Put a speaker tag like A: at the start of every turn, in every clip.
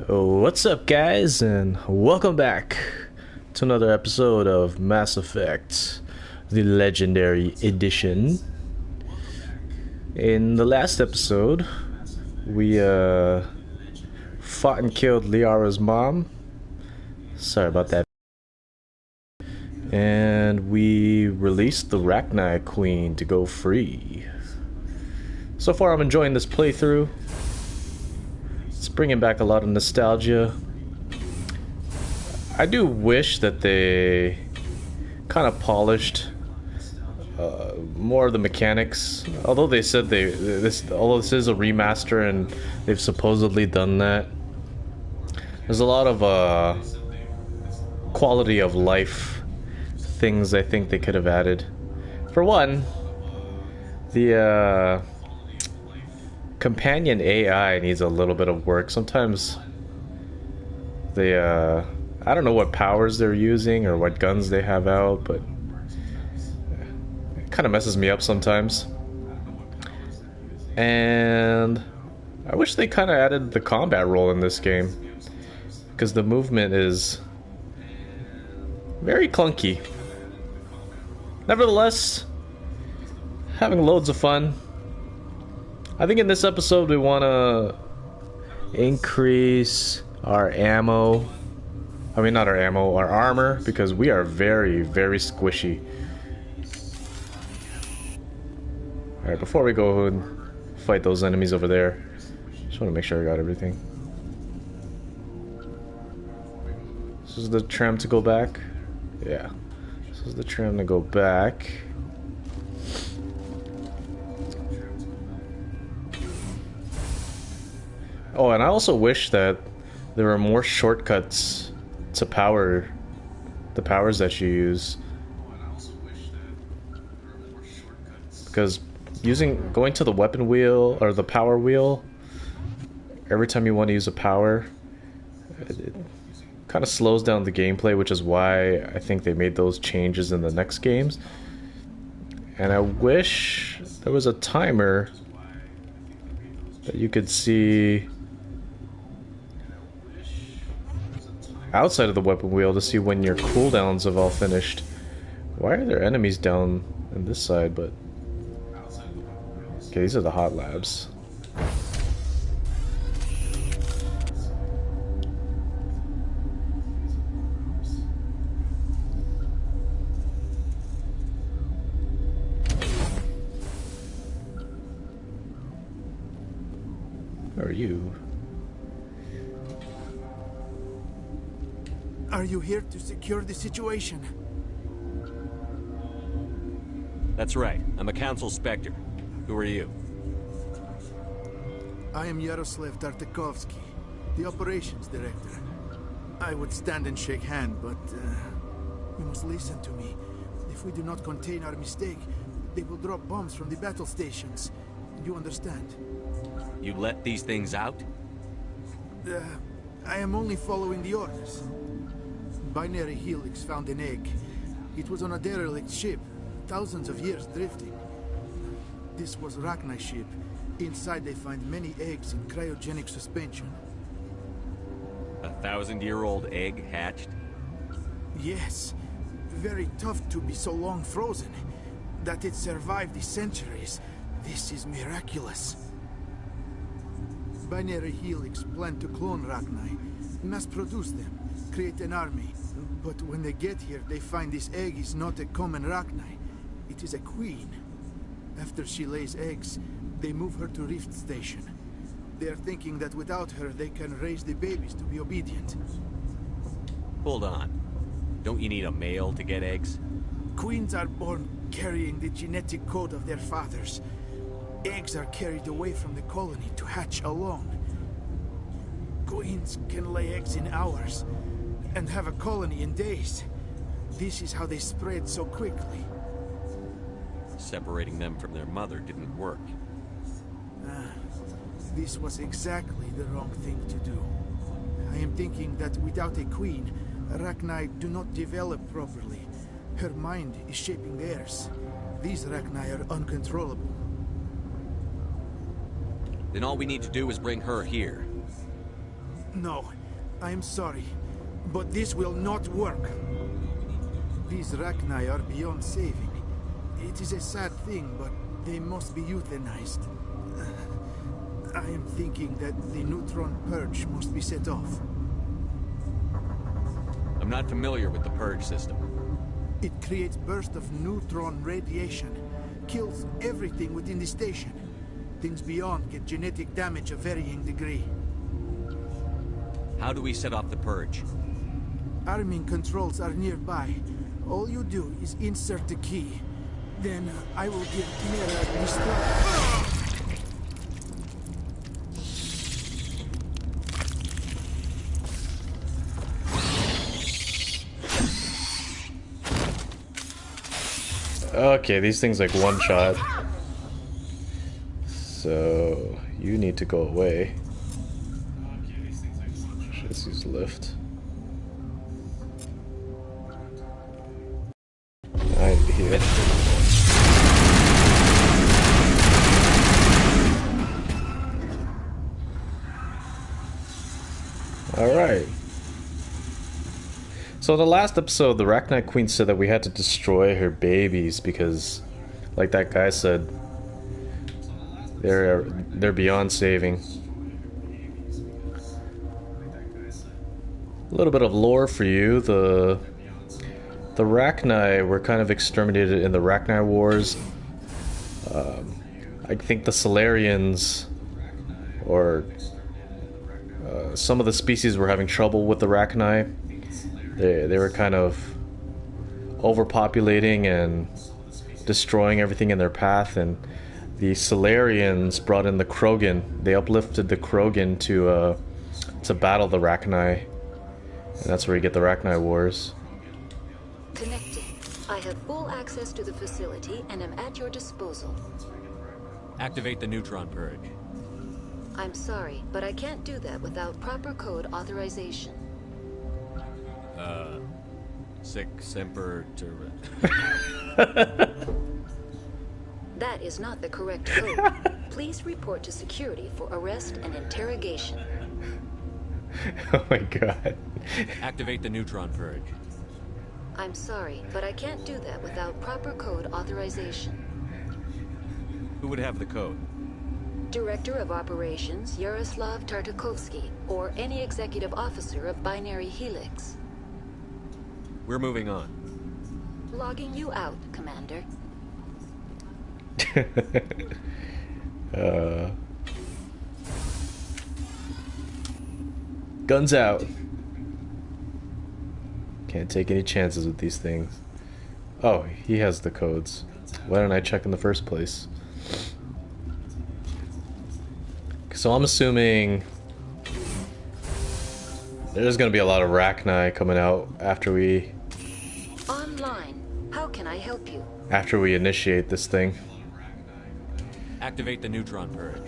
A: What's up, guys, and welcome back to another episode of Mass Effect, the Legendary Edition. In the last episode, we fought and killed Liara's mom. Sorry about that. And we released the Rachni Queen to go free. So far, I'm enjoying this playthrough. It's bringing back a lot of nostalgia. I do wish that they kind of polished more of the mechanics. Although they said although this is a remaster and they've supposedly done that, there's a lot of quality of life things I think they could have added. For one, the companion AI needs a little bit of work. Sometimes they I don't know what powers they're using or what guns they have out, but it kind of messes me up sometimes. And I wish they kind of added the combat role in this game, because the movement is very clunky. Nevertheless, having loads of fun. I think in this episode we want to increase our ammo. I mean, not our ammo, our armor, because we are very, very squishy. Alright, before we go and fight those enemies over there, just want to make sure I got everything. This is the tram to go back? Yeah. This is the tram to go back. Oh, and I also wish that there were more shortcuts to power the powers that you use. Because going to the weapon wheel or the power wheel every time you want to use a power, it kind of slows down the gameplay, which is why I think they made those changes in the next games. And I wish there was a timer that you could see outside of the weapon wheel to see when your cooldowns have all finished. Why are there enemies down in this side? But okay, these are the hot labs. Where are you?
B: Are you here to secure the situation?
C: That's right. I'm a Council Spectre. Who are you?
B: I am Yaroslav Tartakovsky, the Operations Director. I would stand and shake hand, but you must listen to me. If we do not contain our mistake, they will drop bombs from the battle stations. You understand?
C: You let these things out?
B: I am only following the orders. Binary Helix found an egg. It was on a derelict ship, thousands of years drifting. This was Rachni ship. Inside they find many eggs in cryogenic suspension.
C: A 1,000-year-old egg hatched?
B: Yes. Very tough to be so long frozen. That it survived the centuries. This is miraculous. Binary Helix planned to clone Rachni, mass produce them, create an army. But when they get here, they find this egg is not a common Rachni. It is a queen. After she lays eggs, they move her to Rift Station. They are thinking that without her, they can raise the babies to be obedient.
C: Hold on. Don't you need a male to get eggs?
B: Queens are born carrying the genetic code of their fathers. Eggs are carried away from the colony to hatch alone. Queens can lay eggs in hours and have a colony in days. This is how they spread so quickly.
C: Separating them from their mother didn't work.
B: This was exactly the wrong thing to do. I am thinking that without a queen, Rachni do not develop properly. Her mind is shaping theirs. These Rachni are uncontrollable.
C: Then all we need to do is bring her here.
B: No, I am sorry, but this will not work. These Rachni are beyond saving. It is a sad thing, but they must be euthanized. I am thinking that the neutron purge must be set off.
C: I'm not familiar with the purge system.
B: It creates bursts of neutron radiation, kills everything within the station. Things beyond get genetic damage of varying degree.
C: How do we set off the purge?
B: Arming controls are nearby. All you do is insert the key. Then I will give Liara the start.
A: Okay, these things like one shot. So you need to go away. Just use lift. I need to heal. Alright. So in the last episode, the Rachni Queen said that we had to destroy her babies because, like that guy said, they're beyond saving. A little bit of lore for you. The Rachni were kind of exterminated in the Rachni Wars. I think the Solarians, or some of the species, were having trouble with the Rachni. They were kind of overpopulating and destroying everything in their path, and the Solarians brought in the Krogan. They uplifted the Krogan to battle the Rachni, and that's where you get the Rachni Wars.
D: Connecting. I have full access to the facility and am at your disposal.
C: Activate the neutron purge.
D: I'm sorry, but I can't do that without proper code authorization.
C: Sic semper
D: That is not the correct code. Please report to security for arrest and interrogation.
A: Oh my god.
C: Activate the neutron purge.
D: I'm sorry, but I can't do that without proper code authorization.
C: Who would have the code?
D: Director of Operations Yaroslav Tartakovsky, or any executive officer of Binary Helix.
C: We're moving on.
D: Logging you out, Commander.
A: Guns out. Can't take any chances with these things. Oh, he has the codes. Why didn't I check in the first place? So I'm assuming there's gonna be a lot of Rachni coming out after we
D: Online. How can I help you?
A: initiate this thing.
C: Activate the neutron purge.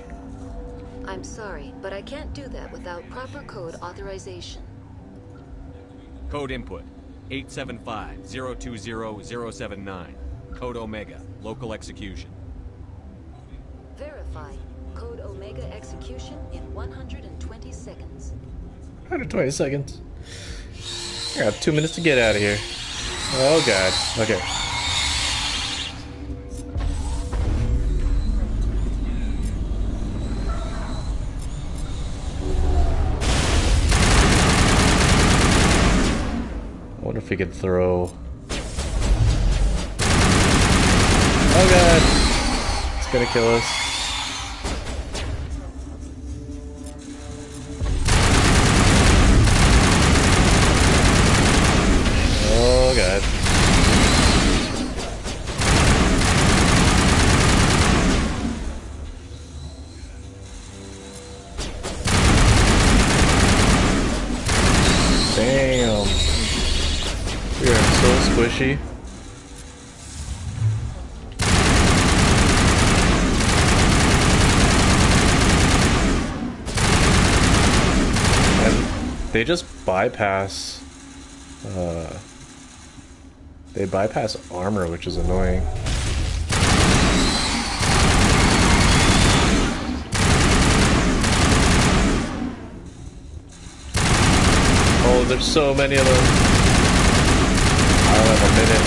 D: I'm sorry, but I can't do that without proper code authorization.
C: Code input 875-020-079. Code Omega. Local execution.
D: Verify. Code Omega execution in 120 seconds.
A: 120 seconds. I got 2 minutes to get out of here. Oh god. Okay. I wonder if we could throw. Oh god. It's gonna kill us. Oh god. Damn. We are so squishy. And they just bypass they bypass armor, which is annoying. because there's so many of them. I don't have a minute.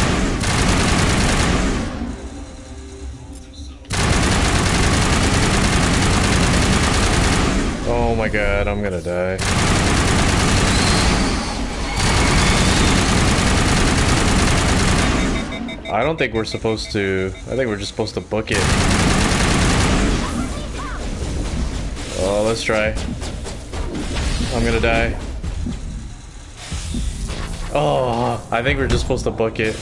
A: Oh my god, I'm gonna die. I don't think we're supposed to. I think we're just supposed to book it. Oh, let's try. I'm gonna die. Oh, I think we're just supposed to book it.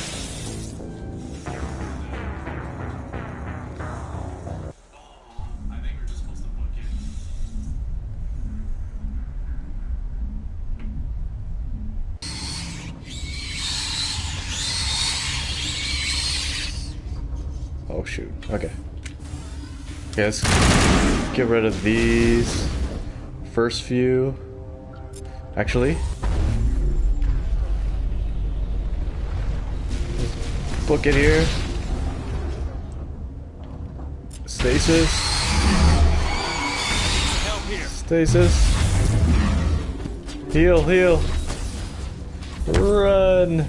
A: Oh shoot. Okay. Yes. Get rid of these. First few. Actually. Book it here. Stasis.
C: Help here.
A: Stasis. Heal, heal. Run.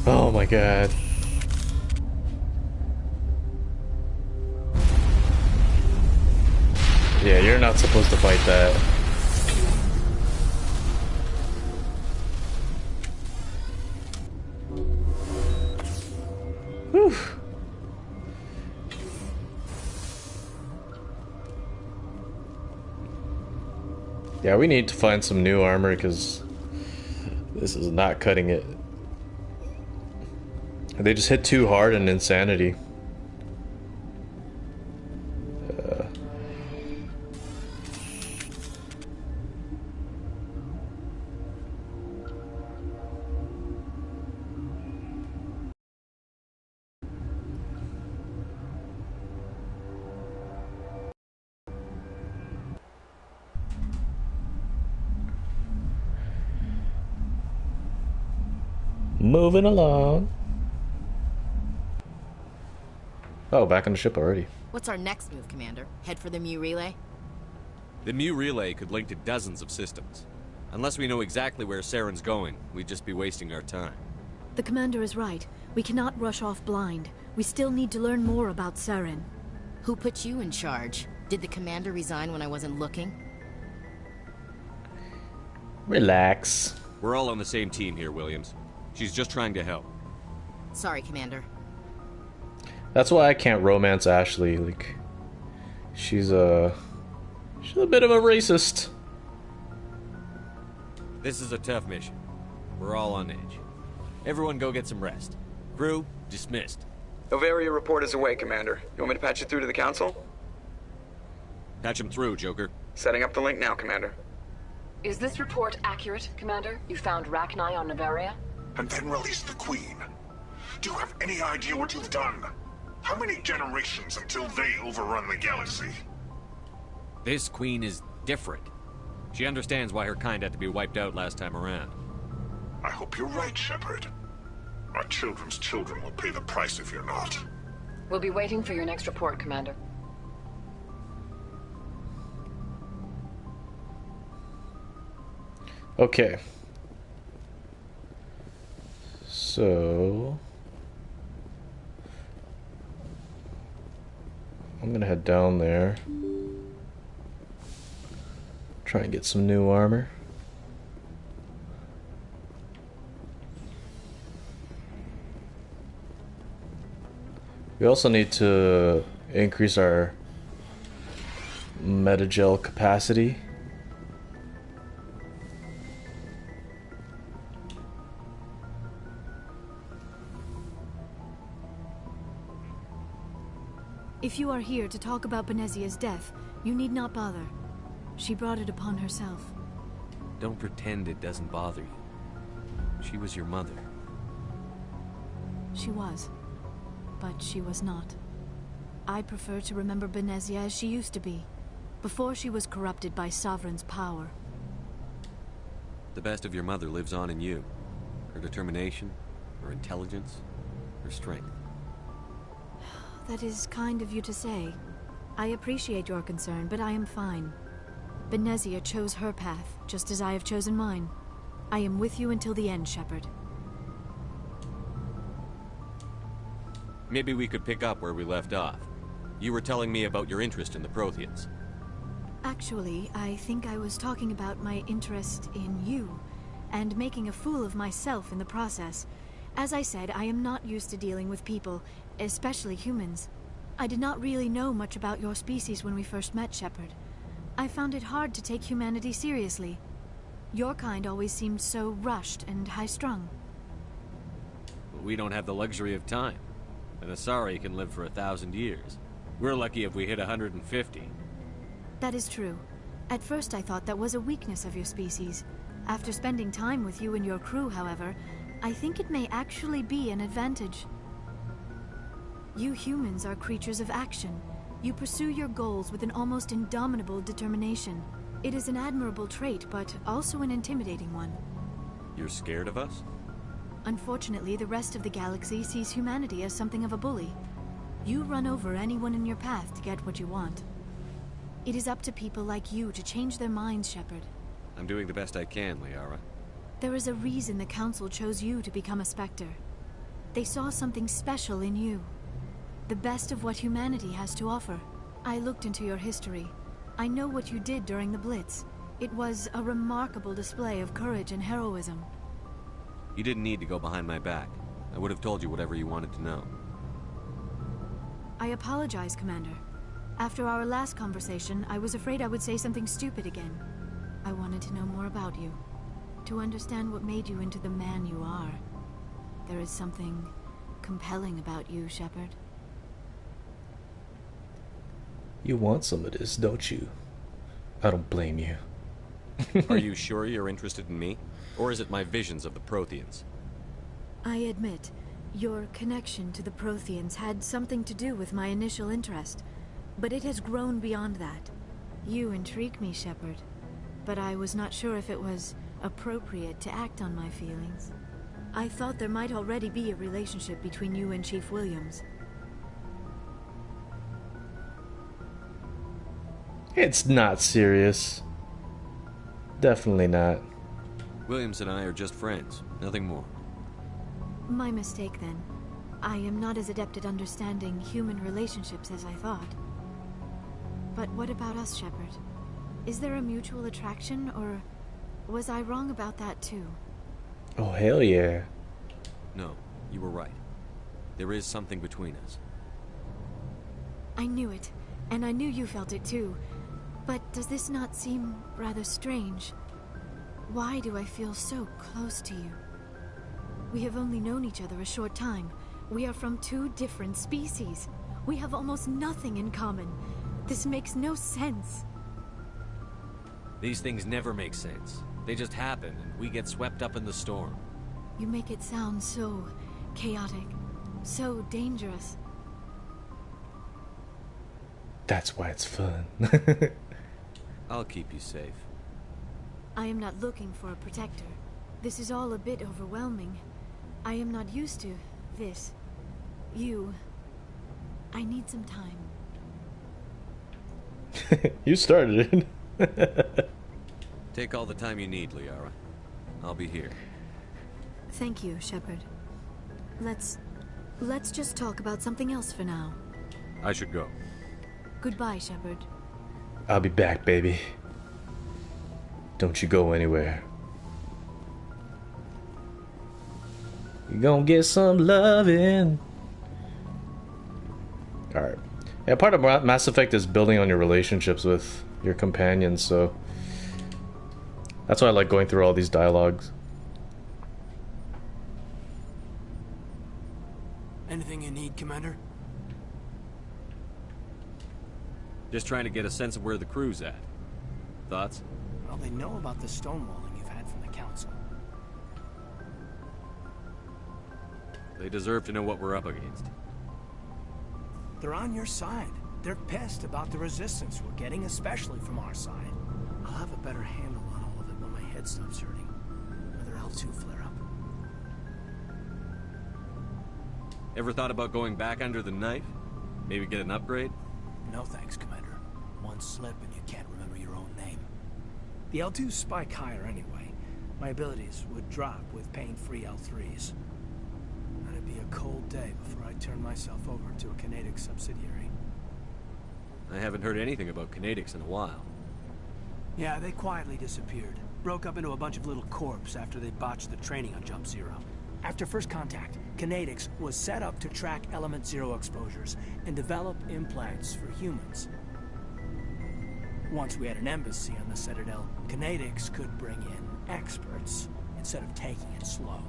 A: Oh my god. Yeah, you're not supposed to fight that. Whew. Yeah, we need to find some new armor because this is not cutting it. They just hit too hard in Insanity. Moving along. Oh, back on the ship already.
E: What's our next move, Commander? Head for the Mu relay?
C: The Mu relay could link to dozens of systems. Unless we know exactly where Saren's going, we'd just be wasting our time.
F: The Commander is right. We cannot rush off blind. We still need to learn more about Saren.
E: Who put you in charge? Did the Commander resign when I wasn't looking?
A: Relax.
C: We're all on the same team here, Williams. She's just trying to help.
E: Sorry, Commander.
A: That's why I can't romance Ashley. Like, she's a bit of a racist.
C: This is a tough mission. We're all on edge. Everyone go get some rest. Crew, dismissed.
G: Novaria report is away, Commander. You want me to patch it through to the Council?
C: Patch him through, Joker.
G: Setting up the link now, Commander.
H: Is this report accurate, Commander? You found Rachni on Novaria?
I: And then release the Queen. Do you have any idea what you've done? How many generations until they overrun the galaxy?
C: This Queen is different. She understands why her kind had to be wiped out last time around.
I: I hope you're right, Shepard. Our children's children will pay the price if you're not.
H: We'll be waiting for your next report, Commander.
A: Okay. So I'm gonna head down there. Try and get some new armor. We also need to increase our metagel capacity.
F: If you are here to talk about Benezia's death, you need not bother. She brought it upon herself.
C: Don't pretend it doesn't bother you. She was your mother.
F: She was. But she was not. I prefer to remember Benezia as she used to be, before she was corrupted by Sovereign's power.
C: The best of your mother lives on in you. Her determination, her intelligence, her strength.
F: That is kind of you to say. I appreciate your concern, but I am fine. Benezia chose her path, just as I have chosen mine. I am with you until the end, Shepard.
C: Maybe we could pick up where we left off. You were telling me about your interest in the Protheans.
F: Actually, I think I was talking about my interest in you, and making a fool of myself in the process. As I said, I am not used to dealing with people, especially humans. I did not really know much about your species when we first met, Shepard. I found it hard to take humanity seriously. Your kind always seemed so rushed and high-strung.
C: We don't have the luxury of time. An Asari can live for 1,000 years. We're lucky if we hit 150.
F: That is true. At first I thought that was a weakness of your species. After spending time with you and your crew, however, I think it may actually be an advantage. You humans are creatures of action. You pursue your goals with an almost indomitable determination. It is an admirable trait, but also an intimidating one.
C: You're scared of us?
F: Unfortunately, the rest of the galaxy sees humanity as something of a bully. You run over anyone in your path to get what you want. It is up to people like you to change their minds, Shepard.
C: I'm doing the best I can, Liara.
F: There is a reason the Council chose you to become a Spectre. They saw something special in you. The best of what humanity has to offer. I looked into your history. I know what you did during the Blitz. It was a remarkable display of courage and heroism.
C: You didn't need to go behind my back. I would have told you whatever you wanted to know.
F: I apologize, Commander. After our last conversation, I was afraid I would say something stupid again. I wanted to know more about you. To understand what made you into the man you are. There is something compelling about you, Shepard.
A: You want some of this, don't you? I don't blame you.
C: Are you sure you're interested in me? Or is it my visions of the Protheans?
F: I admit, your connection to the Protheans had something to do with my initial interest. But it has grown beyond that. You intrigue me, Shepard. But I was not sure if it was appropriate to act on my feelings. I thought there might already be a relationship between you and Chief Williams.
A: It's not serious. Definitely not.
C: Williams and I are just friends, nothing more.
F: My mistake, then. I am not as adept at understanding human relationships as I thought. But what about us, Shepard? Is there a mutual attraction, or was I wrong about that too?
A: Oh, hell yeah.
C: No, you were right. There is something between us.
F: I knew it, and I knew you felt it too. But does this not seem rather strange? Why do I feel so close to you? We have only known each other a short time. We are from two different species. We have almost nothing in common. This makes no sense.
C: These things never make sense. They just happen, and we get swept up in the storm.
F: You make it sound so chaotic, so dangerous.
A: That's why it's fun.
C: I'll keep you safe.
F: I am not looking for a protector. This is all a bit overwhelming. I am not used to this. You. I need some time.
A: You started it.
C: Take all the time you need, Liara. I'll be here.
F: Thank you, Shepard. Let's just talk about something else for now.
C: I should go.
F: Goodbye, Shepard.
A: I'll be back, baby. Don't you go anywhere. You gonna get some loving. Alright. Yeah, part of Mass Effect is building on your relationships with your companions, so that's why I like going through all these dialogues.
J: Anything you need, Commander?
C: Just trying to get a sense of where the crew's at. Thoughts?
J: Well, they know about the stonewalling you've had from the Council.
C: They deserve to know what we're up against.
J: They're on your side. They're pissed about the resistance we're getting, especially from our side. I'll have a better handle on all of it when my head stops hurting. Whether L2 flare up.
C: Ever thought about going back under the knife? Maybe get an upgrade?
J: No thanks, Commander. One slip and you can't remember your own name. The L2s spike higher anyway. My abilities would drop with pain-free L3s. It'd be a cold day before I turn myself over to a Canadic subsidiary.
C: I haven't heard anything about Canadics in a while.
J: Yeah, they quietly disappeared. Broke up into a bunch of little corps after they botched the training on Jump Zero. After first contact, Canadics was set up to track Element Zero exposures and develop implants for humans. Once we had an embassy on the Citadel, Canadics could bring in experts instead of taking it slow.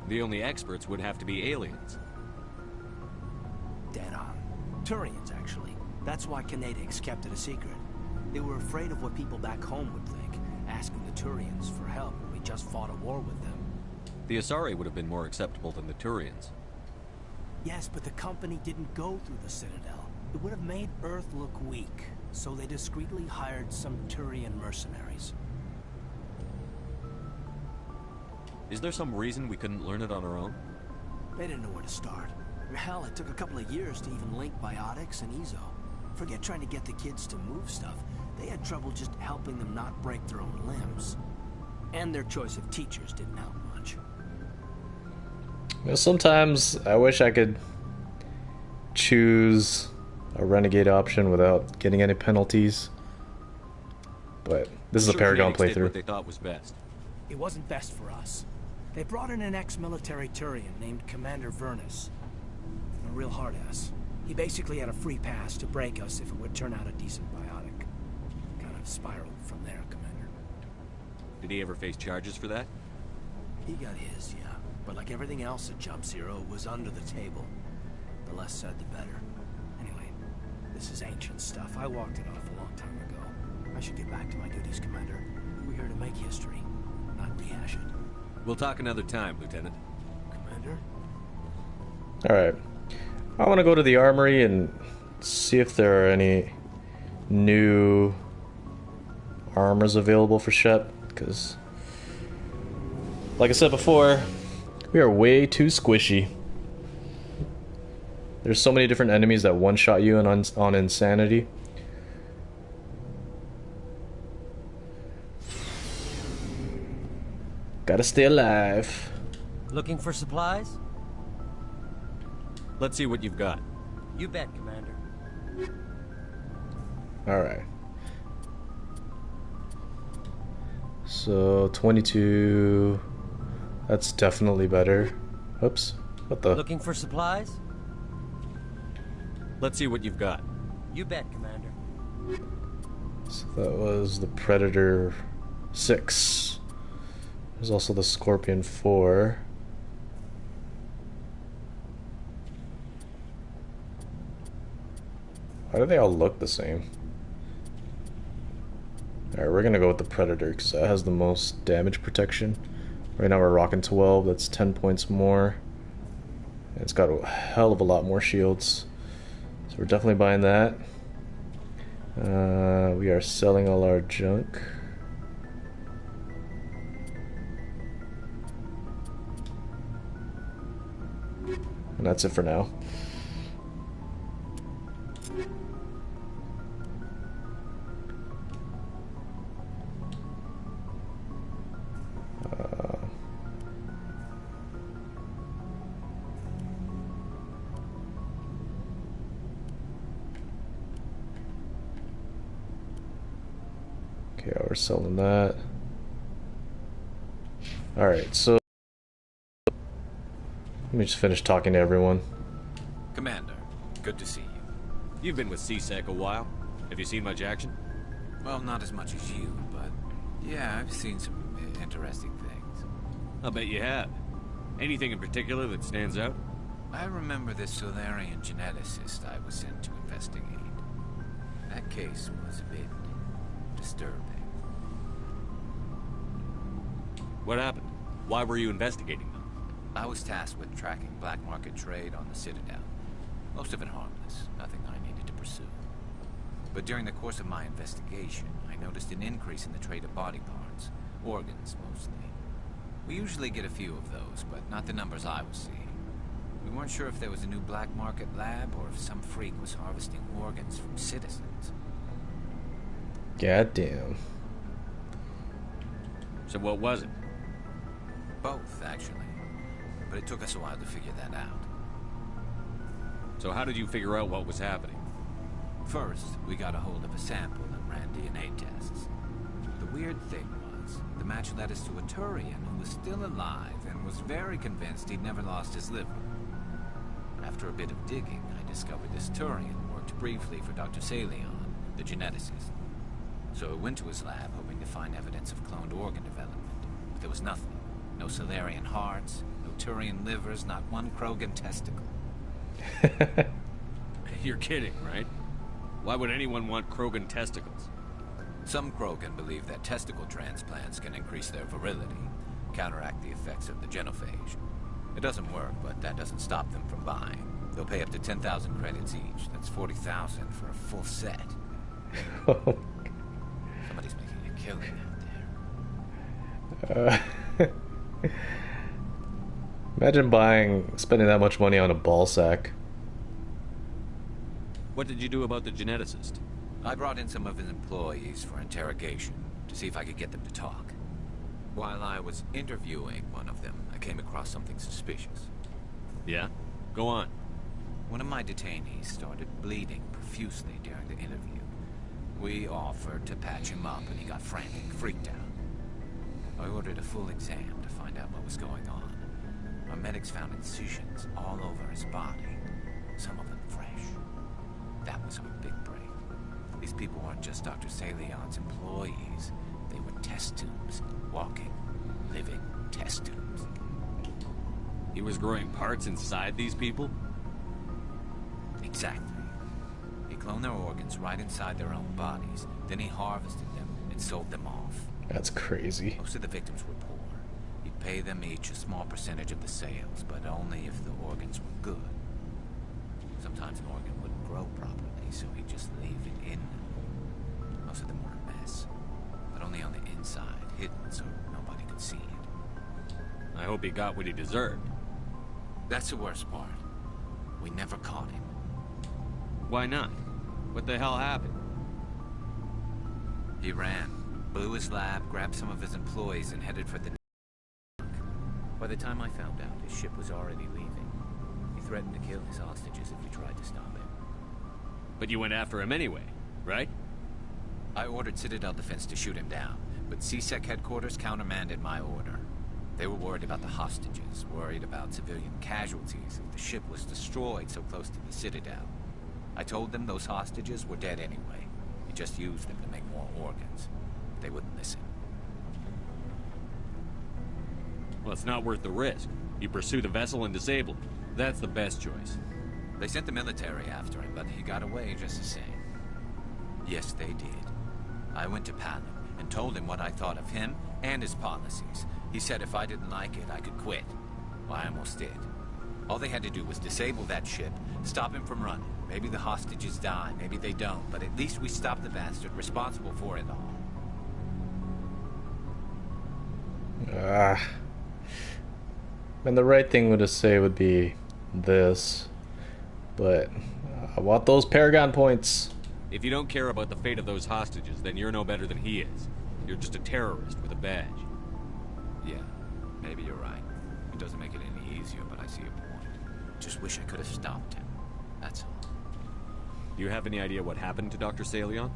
C: The only experts would have to be aliens.
J: Dead on. Turians, actually. That's why Canadics kept it a secret. They were afraid of what people back home would think, asking the Turians for help when we just fought a war with them.
C: The Asari would have been more acceptable than the Turians.
J: Yes, but the company didn't go through the Citadel. It would have made Earth look weak, so they discreetly hired some Turian mercenaries.
C: Is there some reason we couldn't learn it on our own?
J: They didn't know where to start. Hell, it took a couple of years to even link biotics and Ezo. Forget trying to get the kids to move stuff. They had trouble just helping them not break their own limbs. And their choice of teachers didn't help much.
A: You know, sometimes I wish I could choose a renegade option without getting any penalties. But this is a Paragon
C: Canadics did
A: playthrough.
C: what they thought was best.
J: It wasn't best for us. They brought in an ex-military Turian named Commander Vernus. A real hard-ass. He basically had a free pass to break us if it would turn out a decent biotic. Kind of spiraled from there, Commander.
C: Did he ever face charges for that?
J: He got his, yeah. But like everything else at Jump Zero, it was under the table. The less said, the better. Anyway, this is ancient stuff. I walked it off a long time ago. I should get back to my duties, Commander. We're here to make history, not rehash it.
C: We'll talk another time, Lieutenant.
J: Commander?
A: Alright. I want to go to the armory and see if there are any new armors available for Shep, because, like I said before, we are way too squishy. There's so many different enemies that one-shot you on insanity. Gotta stay alive.
K: Looking for supplies?
C: Let's see what you've got.
K: You bet, Commander.
A: Alright. So, 22... That's definitely better. Oops. What the?
K: Looking for supplies?
C: Let's see what you've got.
K: You bet, Commander.
A: So that was the Predator 6. There's also the Scorpion 4. Why do they all look the same? Alright, we're gonna go with the Predator because that has the most damage protection. Right now we're rocking 12, that's 10 points more. And it's got a hell of a lot more shields. So we're definitely buying that. We are selling all our junk. And that's it for now. Okay, we're selling that. Alright, so let me just finish talking to everyone.
C: Commander, good to see you. You've been with CSEC a while. Have you seen much action?
L: Well, not as much as you, but yeah, I've seen some interesting things.
C: I'll bet you have. Anything in particular that stands out?
L: I remember this Solarian geneticist I was sent to investigate. That case was a bit disturbing.
C: What happened? Why were you investigating them?
L: I was tasked with tracking black market trade on the Citadel. Most of it harmless, nothing I needed to pursue. But during the course of my investigation, I noticed an increase in the trade of body parts, organs mostly. We usually get a few of those, but not the numbers I was seeing. We weren't sure if there was a new black market lab or if some freak was harvesting organs from citizens.
A: Goddamn.
C: So what was it?
L: Both, actually. But it took us a while to figure that out.
C: So how did you figure out what was happening?
L: First, we got a hold of a sample and ran DNA tests. The weird thing was, the match led us to a Turian who was still alive and was very convinced he'd never lost his liver. After a bit of digging, I discovered this Turian worked briefly for Dr. Salion, the geneticist. So I went to his lab hoping to find evidence of cloned organ development. But there was nothing. No Salarian hearts, no Turian livers, not one Krogan testicle.
C: You're kidding, right? Why would anyone want Krogan testicles?
L: Some Krogan believe that testicle transplants can increase their virility, counteract the effects of the genophage. It doesn't work, but that doesn't stop them from buying. They'll pay up to 10,000 credits each. That's 40,000 for a full set. Somebody's making a killing out there.
A: Imagine spending that much money on a ball sack.
C: What did you do about the geneticist?
L: I brought in some of his employees for interrogation to see if I could get them to talk. While I was interviewing one of them, I came across something suspicious.
C: Yeah? Go on.
L: One of my detainees started bleeding profusely during the interview. We offered to patch him up and he got frantic, freaked out. I ordered a full exam to find out what was going on. Our medics found incisions all over his body, some of them fresh. That was our big break. These people weren't just Dr. Salion's employees. They were test tubes. Walking, living test tubes.
C: He was growing parts inside these people?
L: Exactly. He cloned their organs right inside their own bodies. Then he harvested them and sold them off.
A: That's crazy.
L: Most of the victims were poor. He'd pay them each a small percentage of the sales, but only if the organs were good. Sometimes an organ wouldn't grow properly, so he'd just leave it in. Most of them were a mess, but only on the inside, hidden so nobody could see it.
C: I hope he got what he deserved.
L: That's the worst part. We never caught him.
C: Why not? What the hell happened?
L: He ran, blew his lab, grabbed some of his employees, and headed for the... By the time I found out, his ship was already leaving. He threatened to kill his hostages if we tried to stop him.
C: But you went after him anyway, right?
L: I ordered Citadel Defense to shoot him down, but CSEC headquarters countermanded my order. They were worried about the hostages, worried about civilian casualties if the ship was destroyed so close to the Citadel. I told them those hostages were dead anyway. We just used them to make more organs. They wouldn't listen.
C: Well, it's not worth the risk. You pursue the vessel and disable it. That's the best choice.
L: They sent the military after him, but he got away just the same. Yes, they did. I went to Palin and told him what I thought of him and his policies. He said if I didn't like it, I could quit. Well, I almost did. All they had to do was disable that ship, stop him from running. Maybe the hostages die, maybe they don't, but at least we stopped the bastard responsible for it all.
A: And the right thing to say would be this, but I want those Paragon points.
C: If you don't care about the fate of those hostages, then you're no better than he is. You're just a terrorist with a badge.
L: Yeah, maybe you're right. It doesn't make it any easier, but I see your point. Just wish I could have stopped him. That's all.
C: Do you have any idea what happened to Dr. Salion?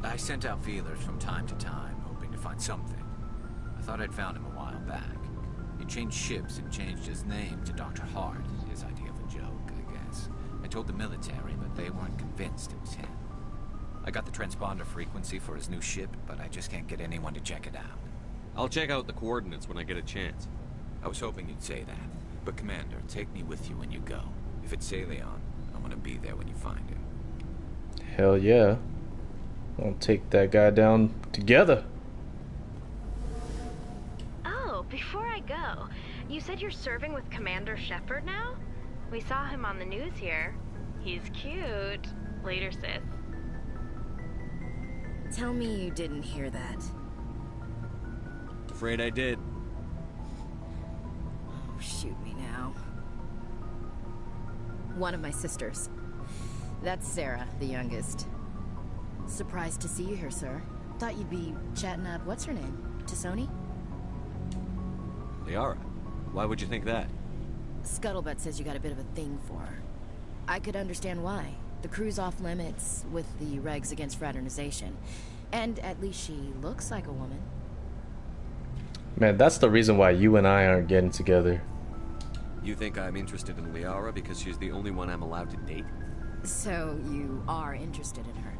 L: I sent out feelers from time to time, hoping to find something. I thought I'd found him a while back. He changed ships and changed his name to Dr. Hart, his idea of a joke, I guess. I told the military, but they weren't convinced it was him. I got the transponder frequency for his new ship, but I just can't get anyone to check it out.
C: I'll check out the coordinates when I get a chance.
L: I was hoping you'd say that. But Commander, take me with you when you go. If it's Salion, I want to be there when you find him.
A: Hell yeah. I'll take that guy down together.
M: Oh, before I go, you said you're serving with Commander Shepard now? We saw him on the news here. He's cute. Later, sis.
E: Tell me you didn't hear that.
C: Afraid I did.
E: Oh, shoot me now. One of my sisters. That's Sarah, the youngest. Surprised to see you here, sir. Thought you'd be chatting up, what's her name? Tassoni?
C: Liara, why would you think that?
E: Scuttlebutt says you got a bit of a thing for her. I could understand why. The crew's off limits with the regs against fraternization. And at least she looks like a woman.
A: Man, that's the reason why you and I aren't getting together.
C: You think I'm interested in Liara because she's the only one I'm allowed to date?
E: So you are interested in her.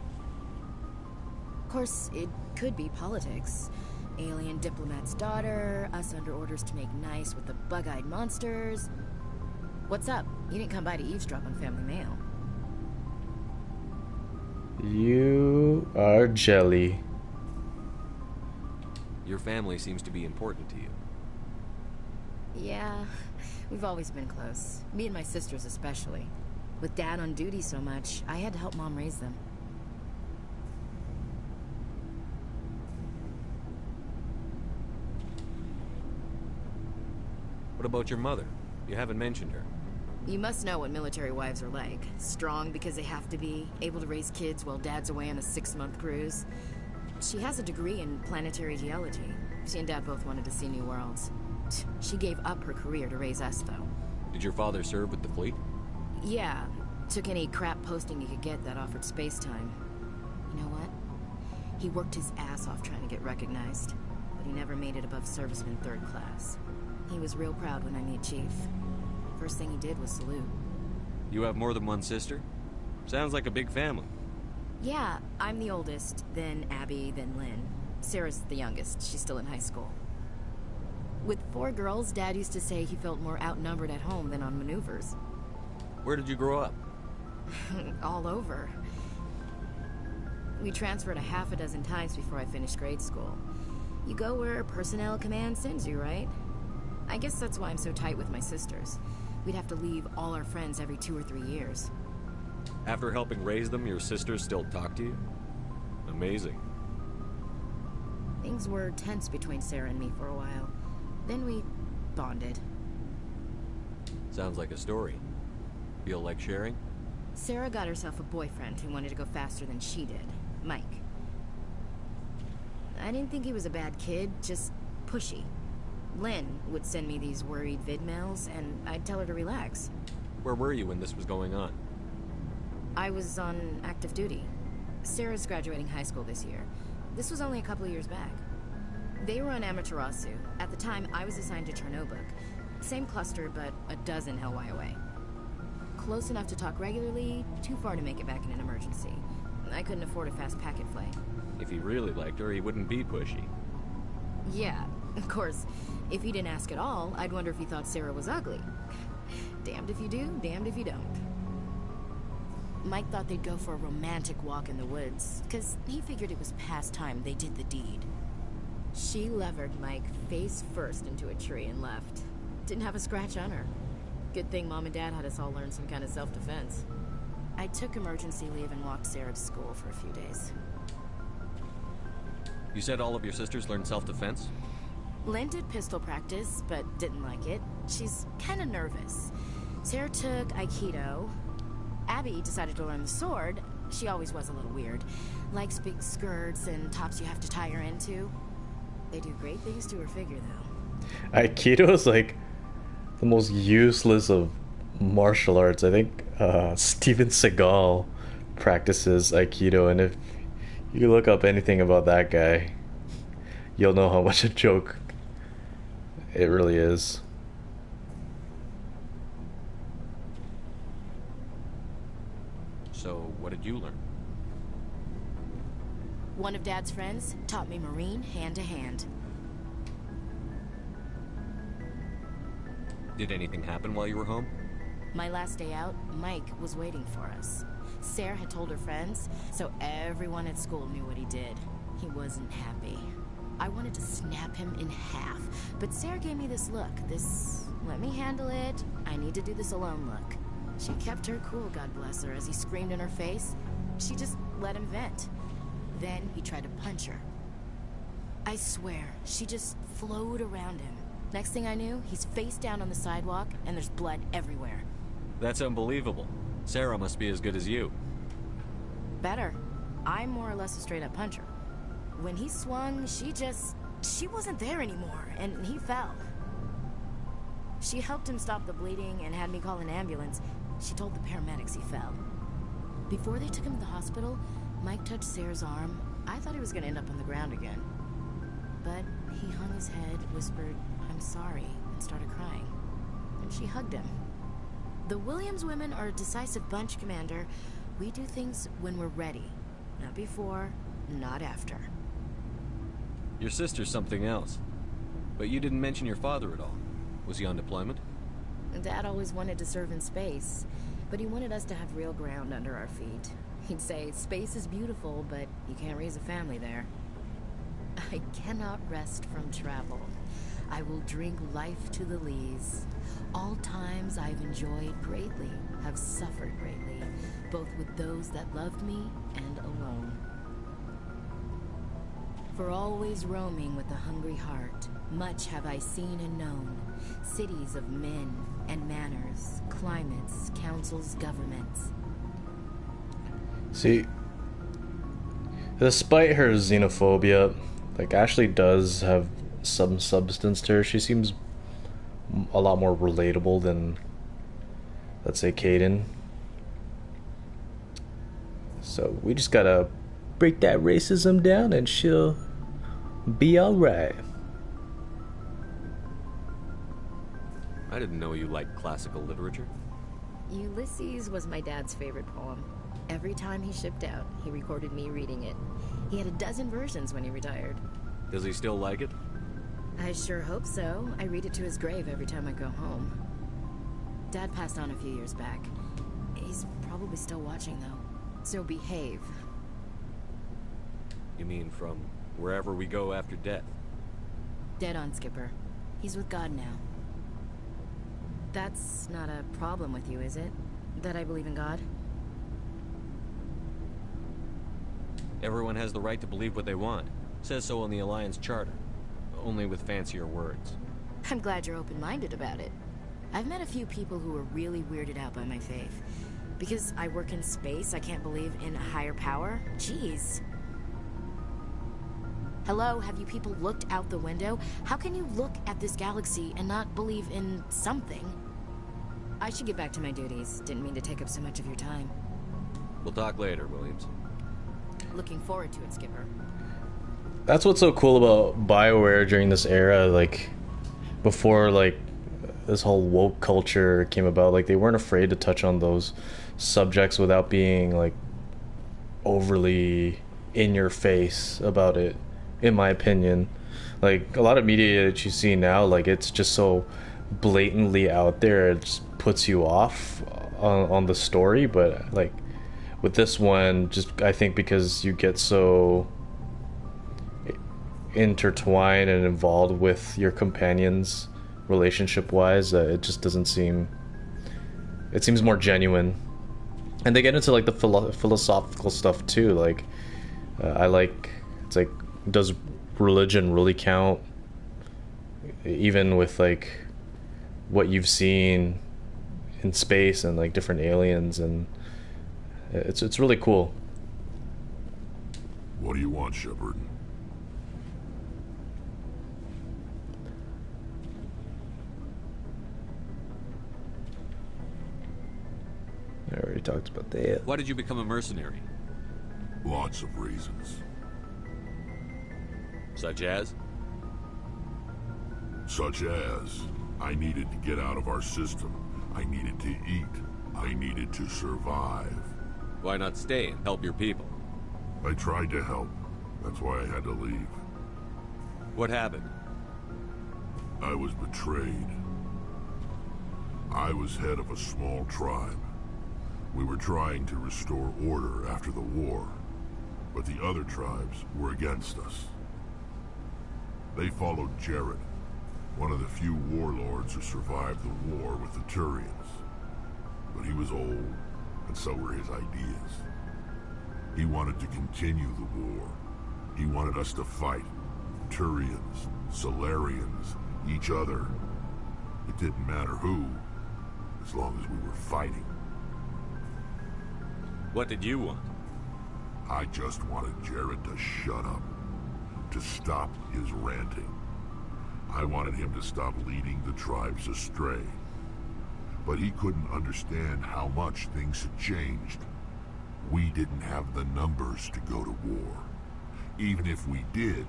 E: Of course, it could be politics. Alien diplomat's daughter, us under orders to make nice with the bug-eyed monsters. What's up? You didn't come by to eavesdrop on Family Mail.
A: You are jelly.
C: Your family seems to be important to you.
E: Yeah, we've always been close. Me and my sisters especially. With Dad on duty so much, I had to help Mom raise them.
C: What about your mother? You haven't mentioned her.
E: You must know what military wives are like. Strong because they have to be, able to raise kids while Dad's away on a 6-month cruise. She has a degree in planetary geology. She and Dad both wanted to see new worlds. She gave up her career to raise us, though.
C: Did your father serve with the fleet?
E: Yeah, took any crap posting he could get that offered space time. You know what? He worked his ass off trying to get recognized, but he never made it above serviceman 3rd class. He was real proud when I met Chief. First thing he did was salute.
C: You have more than one sister? Sounds like a big family.
E: Yeah, I'm the oldest, then Abby, then Lynn. Sarah's the youngest. She's still in high school. With 4 girls, Dad used to say he felt more outnumbered at home than on maneuvers.
C: Where did you grow up?
E: All over. We transferred a half a dozen times before I finished grade school. You go where personnel command sends you, right? I guess that's why I'm so tight with my sisters. We'd have to leave all our friends every 2 or 3 years.
C: After helping raise them, your sisters still talk to you? Amazing.
E: Things were tense between Sarah and me for a while. Then we bonded.
C: Sounds like a story. Feel like sharing?
E: Sarah got herself a boyfriend who wanted to go faster than she did, Mike. I didn't think he was a bad kid, just pushy. Lynn would send me these worried vid mails, and I'd tell her to relax.
C: Where were you when this was going on?
E: I was on active duty. Sarah's graduating high school this year. This was only a couple of years back. They were on Amaterasu. At the time, I was assigned to Chernobog. Same cluster, but a dozen LY away. Close enough to talk regularly, too far to make it back in an emergency. I couldn't afford a fast packet flight.
C: If he really liked her, he wouldn't be pushy.
E: Yeah, of course. If he didn't ask at all, I'd wonder if he thought Sarah was ugly. Damned if you do, damned if you don't. Mike thought they'd go for a romantic walk in the woods, because he figured it was past time they did the deed. She levered Mike face first into a tree and left. Didn't have a scratch on her. Good thing Mom and Dad had us all learn some kind of self-defense. I took emergency leave and walked Sarah to school for a few days.
C: You said all of your sisters learned self-defense?
E: Lynn did pistol practice, but didn't like it. She's kind of nervous. Sarah took Aikido. Abby decided to learn the sword. She always was a little weird. Likes big skirts and tops you have to tie her into. They do great things to her figure, though.
A: Aikido is like the most useless of martial arts. I think Steven Seagal practices Aikido, and if you look up anything about that guy, you'll know how much a joke it really is.
C: So, what did you learn?
E: One of Dad's friends taught me Marine hand to hand.
C: Did anything happen while you were home?
E: My last day out, Mike was waiting for us. Sarah had told her friends, so everyone at school knew what he did. He wasn't happy. I wanted to snap him in half, but Sarah gave me this look, this let me handle it, I need to do this alone look. She kept her cool, God bless her, as he screamed in her face. She just let him vent. Then he tried to punch her. I swear, she just flowed around him. Next thing I knew, he's face down on the sidewalk, and there's blood everywhere.
C: That's unbelievable. Sarah must be as good as you.
E: Better. I'm more or less a straight-up puncher. When he swung, she wasn't there anymore, and he fell. She helped him stop the bleeding and had me call an ambulance. She told the paramedics he fell. Before they took him to the hospital, Mike touched Sarah's arm. I thought he was gonna end up on the ground again. But he hung his head, whispered, "I'm sorry," and started crying. And she hugged him. The Williams women are a decisive bunch, Commander. We do things when we're ready. Not before, not after.
C: Your sister's something else. But you didn't mention your father at all. Was he on deployment?
E: Dad always wanted to serve in space, but he wanted us to have real ground under our feet. He'd say, space is beautiful, but you can't raise a family there. I cannot rest from travel. I will drink life to the lees. All times I've enjoyed greatly, have suffered greatly, both with those that loved me and alone. For always roaming with a hungry heart, much have I seen and known, cities of men and manners, climates, councils, governments.
A: See, despite her xenophobia, like, Ashley does have some substance to her. She seems a lot more relatable than, let's say, Kaden. So we just gotta break that racism down and she'll be alright.
C: I didn't know you liked classical literature.
E: Ulysses was my dad's favorite poem. Every time he shipped out, he recorded me reading it. He had a dozen versions when he retired.
C: Does he still like it?
E: I sure hope so. I read it to his grave every time I go home. Dad passed on a few years back. He's probably still watching, though. So behave.
C: You mean from wherever we go after death?
E: Dead on, Skipper. He's with God now. That's not a problem with you, is it? That I believe in God?
C: Everyone has the right to believe what they want. Says so in the Alliance Charter. Only with fancier words.
E: I'm glad you're open-minded about it. I've met a few people who are really weirded out by my faith. Because I work in space, I can't believe in a higher power? Jeez. Hello, have you people looked out the window? How can you look at this galaxy and not believe in something? I should get back to my duties. Didn't mean to take up so much of your time.
C: We'll talk later, Williams.
E: Looking forward to it, Skipper.
A: That's what's so cool about BioWare during this era, like, before, like, this whole woke culture came about. Like, they weren't afraid to touch on those subjects without being, like, overly in your face about it, in my opinion. Like, a lot of media that you see now, like, it's just so blatantly out there, it just puts you off on the story. But, like, with this one, just, I think because you get so intertwined and involved with your companions relationship wise, it just doesn't seem, it seems more genuine. And they get into, like, the philosophical stuff too. Like, I like, it's like, does religion really count, even with, like, what you've seen in space and, like, different aliens? And it's really cool.
I: What do you want, Shepard?
A: I already talked about that.
C: Why did you become a mercenary?
I: Lots of reasons.
C: Such as?
I: Such as, I needed to get out of our system. I needed to eat. I needed to survive.
C: Why not stay and help your people?
I: I tried to help. That's why I had to leave.
C: What happened?
I: I was betrayed. I was head of a small tribe. We were trying to restore order after the war, but the other tribes were against us. They followed Jared, one of the few warlords who survived the war with the Turians. But he was old, and so were his ideas. He wanted to continue the war. He wanted us to fight. Turians, Solarians, each other. It didn't matter who, as long as we were fighting.
C: What did you want?
I: I just wanted Jared to shut up, to stop his ranting. I wanted him to stop leading the tribes astray. But he couldn't understand how much things had changed. We didn't have the numbers to go to war. Even if we did,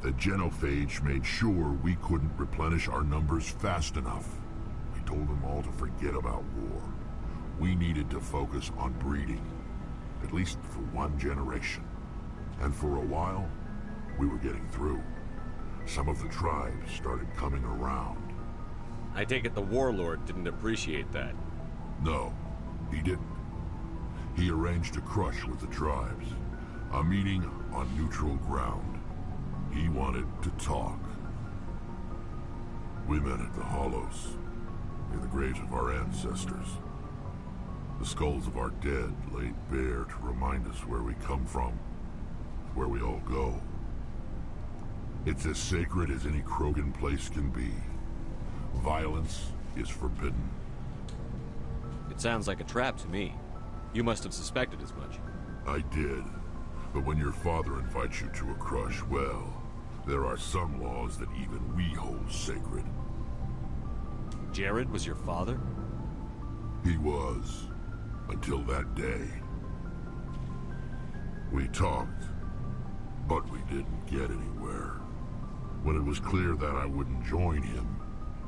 I: the genophage made sure we couldn't replenish our numbers fast enough. I told them all to forget about war. We needed to focus on breeding, at least for one generation. And for a while, we were getting through. Some of the tribes started coming around.
C: I take it the warlord didn't appreciate that.
I: No, he didn't. He arranged a crush with the tribes. A meeting on neutral ground. He wanted to talk. We met at the Hollows, near the graves of our ancestors. The skulls of our dead laid bare to remind us where we come from, where we all go. It's as sacred as any Krogan place can be. Violence is forbidden.
C: It sounds like a trap to me. You must have suspected as much.
I: I did. But when your father invites you to a crush, well, there are some laws that even we hold sacred.
C: Jared was your father?
I: He was. Until that day. We talked, but we didn't get anywhere. When it was clear that I wouldn't join him,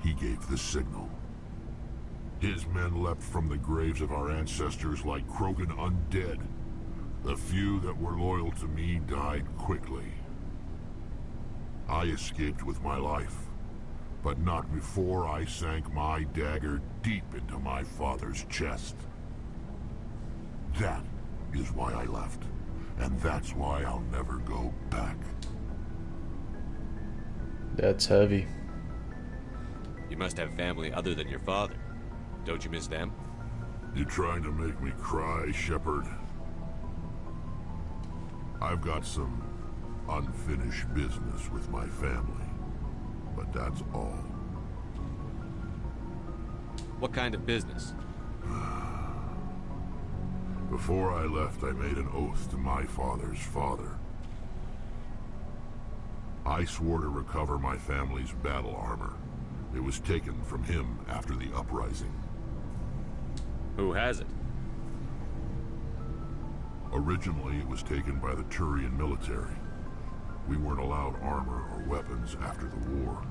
I: he gave the signal. His men leapt from the graves of our ancestors like Krogan undead. The few that were loyal to me died quickly. I escaped with my life, but not before I sank my dagger deep into my father's chest. That is why I left, and that's why I'll never go back.
A: That's heavy.
C: You must have family other than your father. Don't you miss them?
I: You trying to make me cry, Shepard? I've got some unfinished business with my family, but that's all.
C: What kind of business?
I: Before I left, I made an oath to my father's father. I swore to recover my family's battle armor. It was taken from him after the uprising.
C: Who has it?
I: Originally, it was taken by the Turian military. We weren't allowed armor or weapons after the war.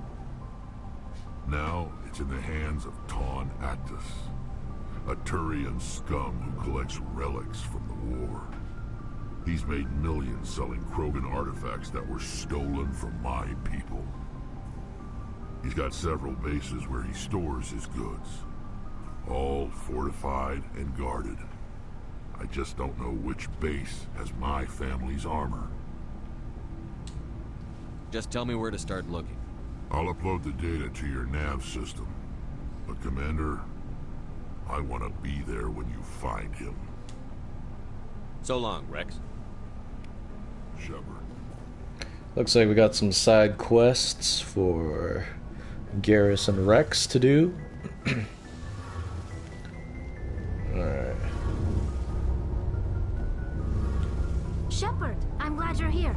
I: Now, it's in the hands of Taun Actus, a Turian scum who collects relics from the war. He's made millions selling Krogan artifacts that were stolen from my people. He's got several bases where he stores his goods, all fortified and guarded. I just don't know which base has my family's armor.
C: Just tell me where to start looking.
I: I'll upload the data to your nav system. But Commander, I want to be there when you find him.
C: So long, Rex.
I: Shepard.
A: Looks like we got some side quests for Garrus and Rex to do. Alright.
F: Shepard, I'm glad you're here.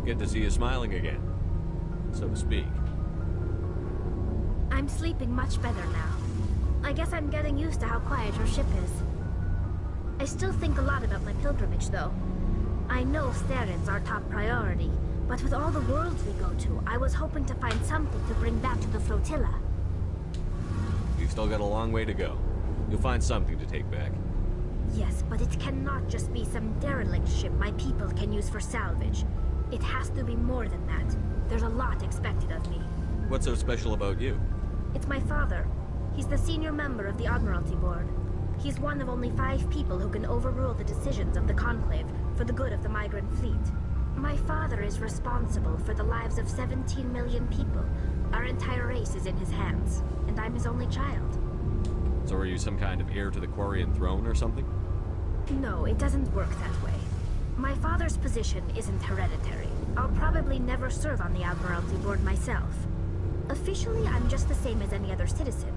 C: Good to see you smiling again, so to speak.
M: I'm sleeping much better now. I guess I'm getting used to how quiet your ship is. I still think a lot about my pilgrimage, though. I know Steren's our top priority, but with all the worlds we go to, I was hoping to find something to bring back to the flotilla.
C: You've still got a long way to go. You'll find something to take back.
M: Yes, but it cannot just be some derelict ship my people can use for salvage. It has to be more than that. There's a lot expected of me.
C: What's so special about you?
M: It's my father. He's the senior member of the Admiralty Board. He's one of only 5 people who can overrule the decisions of the Conclave for the good of the migrant fleet. My father is responsible for the lives of 17 million people. Our entire race is in his hands, and I'm his only child.
C: So are you some kind of heir to the Quarian throne or something?
M: No, it doesn't work that way. My father's position isn't hereditary. I'll probably never serve on the Admiralty Board myself. Officially, I'm just the same as any other citizen.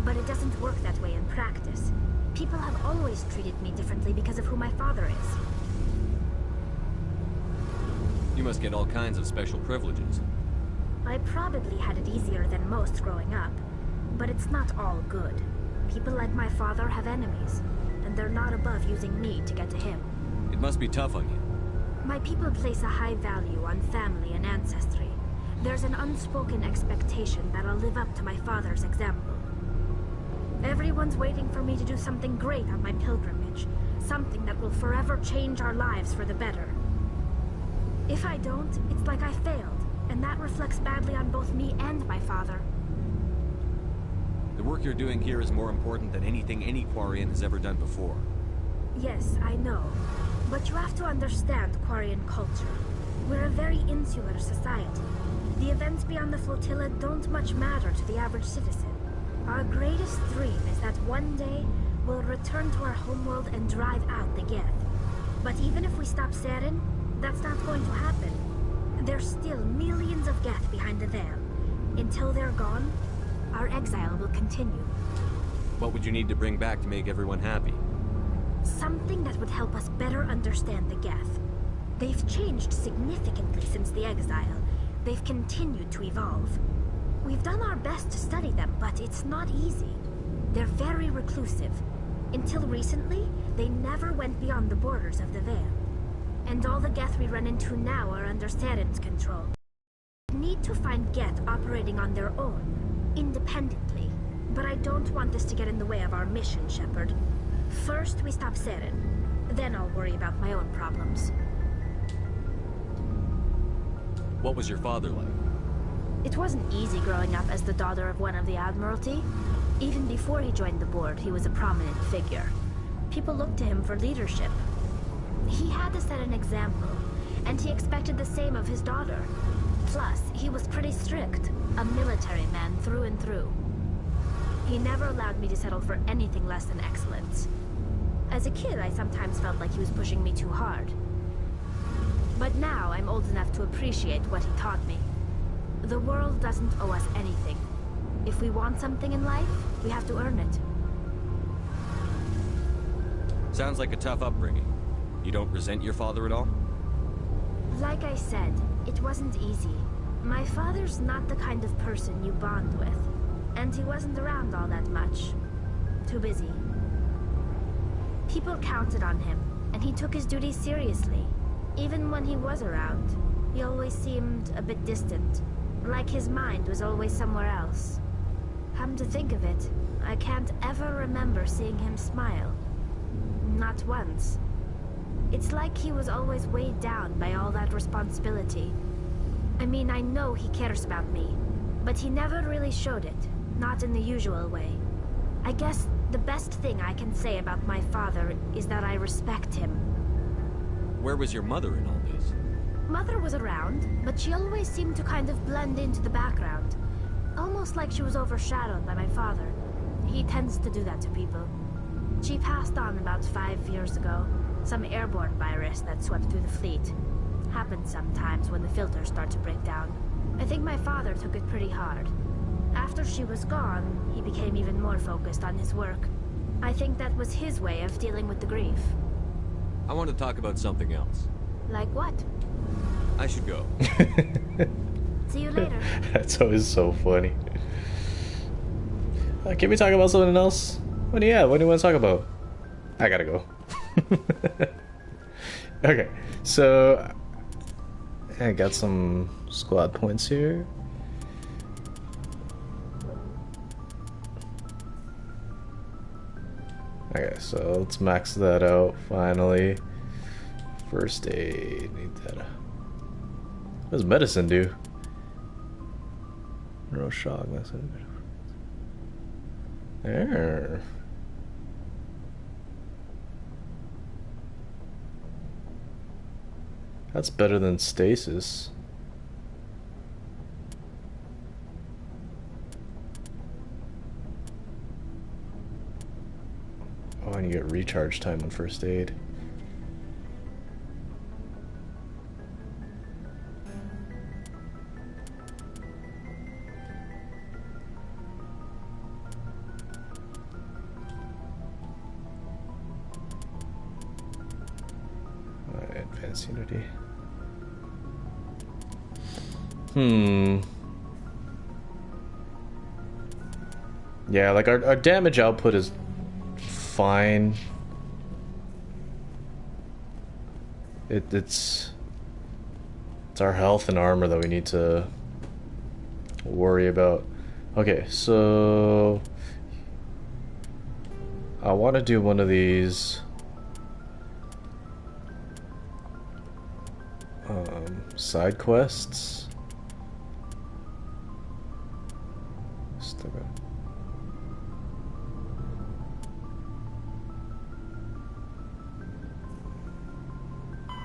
M: But it doesn't work that way in practice. People have always treated me differently because of who my father is.
C: You must get all kinds of special privileges.
M: I probably had it easier than most growing up, but it's not all good. People like my father have enemies, and they're not above using me to get to him.
C: It must be tough on you.
M: My people place a high value on family and ancestry. There's an unspoken expectation that I'll live up to my father's example. Everyone's waiting for me to do something great on my pilgrimage, something that will forever change our lives for the better. If I don't, it's like I failed, and that reflects badly on both me and my father.
C: The work you're doing here is more important than anything any Quarian has ever done before.
M: Yes, I know. But you have to understand Quarian culture. We're a very insular society. The events beyond the flotilla don't much matter to the average citizen. Our greatest dream is that one day we'll return to our homeworld and drive out the Geth. But even if we stop Saren, that's not going to happen. There's still millions of Geth behind the veil. Until they're gone, our exile will continue.
C: What would you need to bring back to make everyone happy?
M: Something that would help us better understand the Geth. They've changed significantly since the exile. They've continued to evolve. We've done our best to study them, but it's not easy. They're very reclusive. Until recently, they never went beyond the borders of the Veil. And all the Geth we run into now are under Saren's control. We need to find Geth operating on their own, independently. But I don't want this to get in the way of our mission, Shepard. First, we stop Saren. Then I'll worry about my own problems.
C: What was your father like?
M: It wasn't easy growing up as the daughter of one of the Admiralty. Even before he joined the board, he was a prominent figure. People looked to him for leadership. He had to set an example, and he expected the same of his daughter. Plus, he was pretty strict, a military man through and through. He never allowed me to settle for anything less than excellence. As a kid, I sometimes felt like he was pushing me too hard. But now I'm old enough to appreciate what he taught me. The world doesn't owe us anything. If we want something in life, we have to earn it.
C: Sounds like a tough upbringing. You don't resent your father at all?
M: Like I said, it wasn't easy. My father's not the kind of person you bond with. And he wasn't around all that much. Too busy. People counted on him, and he took his duties seriously. Even when he was around, he always seemed a bit distant. Like his mind was always somewhere else. Come to think of it, I can't ever remember seeing him smile. Not once. It's like he was always weighed down by all that responsibility. I mean, I know he cares about me, but he never really showed it. Not in the usual way. I guess the best thing I can say about my father is that I respect him.
C: Where was your mother in all this?
M: Mother was around, but she always seemed to kind of blend into the background. Almost like she was overshadowed by my father. He tends to do that to people. She passed on about 5 years ago. Some airborne virus that swept through the fleet. Happens sometimes when the filters start to break down. I think my father took it pretty hard. After she was gone, he became even more focused on his work. I think that was his way of dealing with the grief.
C: I want to talk about something else.
M: Like what?
C: I should go.
M: See you later.
A: That's always so funny. Can we talk about something else? What do you want to talk about? I gotta go. Okay, so I got some squad points here. Okay, so let's max that out finally. First aid, need that. What does medicine do? No shock medicine. There. That's better than stasis. Oh, and you get recharge time on first aid. Advanced Unity. Yeah, like our damage output is fine. It's our health and armor that we need to worry about. Okay, so I want to do one of these side quests.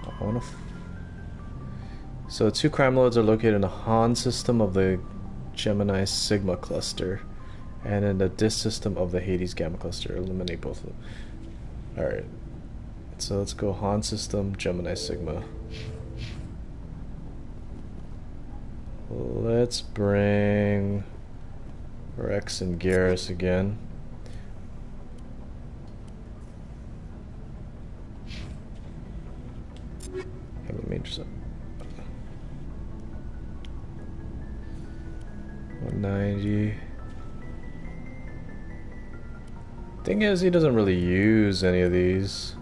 A: I want to. So 2 crime lords are located in the Han system of the Gemini Sigma cluster, and in the disk system of the Hades Gamma cluster. Eliminate both of them. Alright. So let's go Han system, Gemini Sigma. Let's bring Rex and Garrus again. Okay, let me just 190. Thing is, he doesn't really use any of these.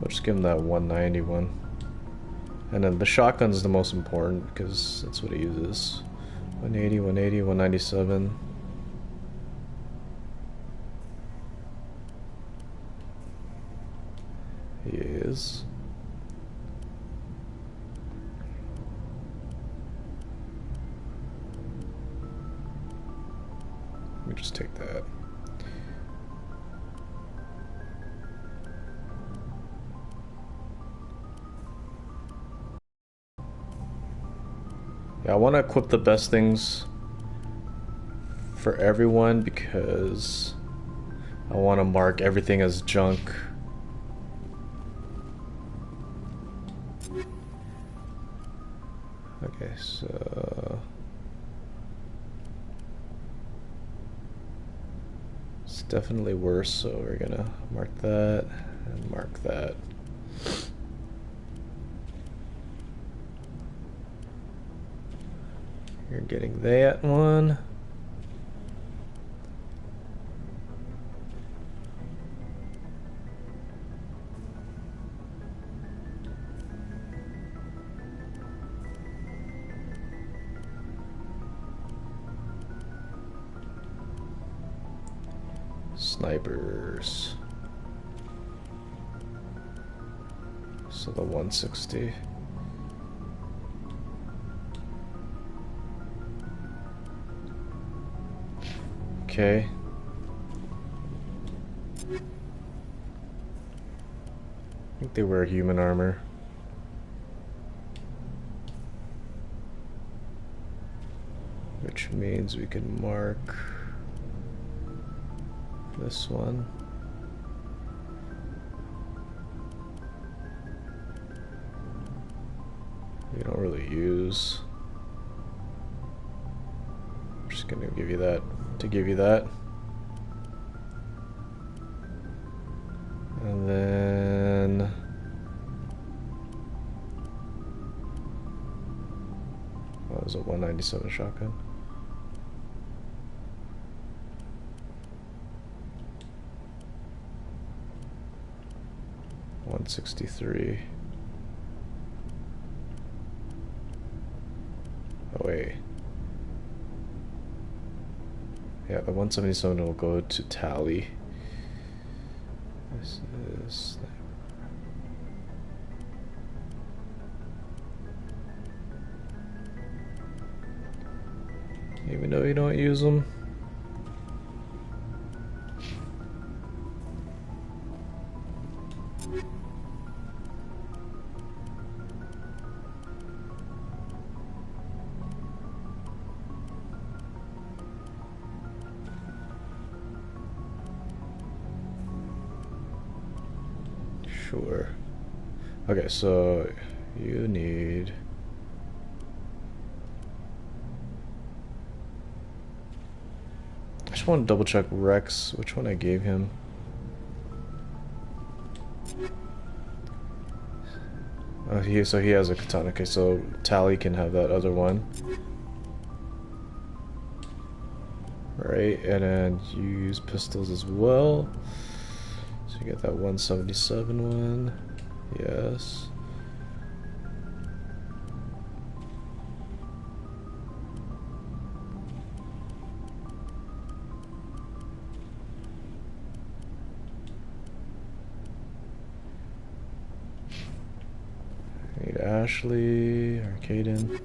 A: We'll just give him that 191. And then the shotgun's the most important because that's what he uses. 180, 180, 197. He is. Let me just take that. Yeah, I want to equip the best things for everyone because I want to mark everything as junk. Okay, so it's definitely worse, so we're gonna mark that and mark that. You're getting that one. Snipers. So the 160. Okay. I think they wear human armor. Which means we can mark this one. We don't really use. I'm just gonna give you that to give you that. And then what was it, 197 shotgun? $163. Oh wait. Yeah, the 177 will go to Tally. This is even though you don't use them. Sure. Okay, so you need just want to double check Rex, which one I gave him. Oh, so he has a katana. Okay, so Tally can have that other one. Right, and then you use pistols as well. So you get that 177 one. Yes. Need Ashley, Arcaden.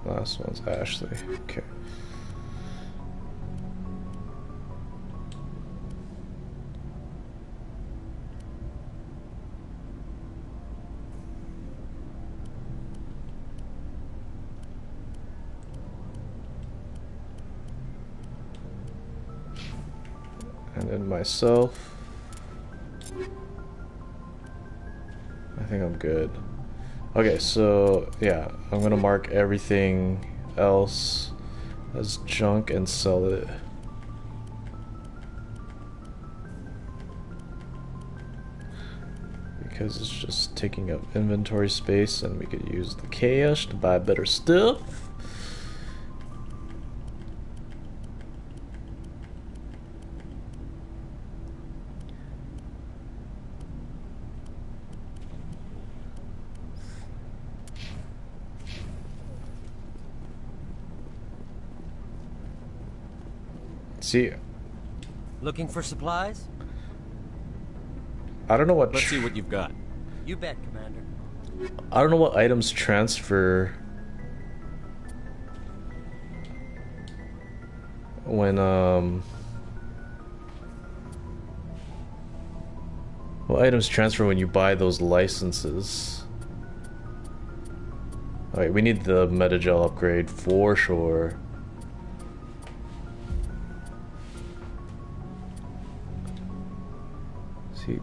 A: Last one's Ashley. Okay. And then myself. I think I'm good. Okay, so yeah, I'm gonna mark everything else as junk and sell it. Because it's just taking up inventory space and we could use the cash to buy better stuff. See,
K: Looking for supplies?
A: I don't know what.
C: Let's see what you've got.
K: You bet, Commander.
A: I don't know what items transfer when what items transfer when you buy those licenses. Alright, we need the Metagel upgrade for sure. See,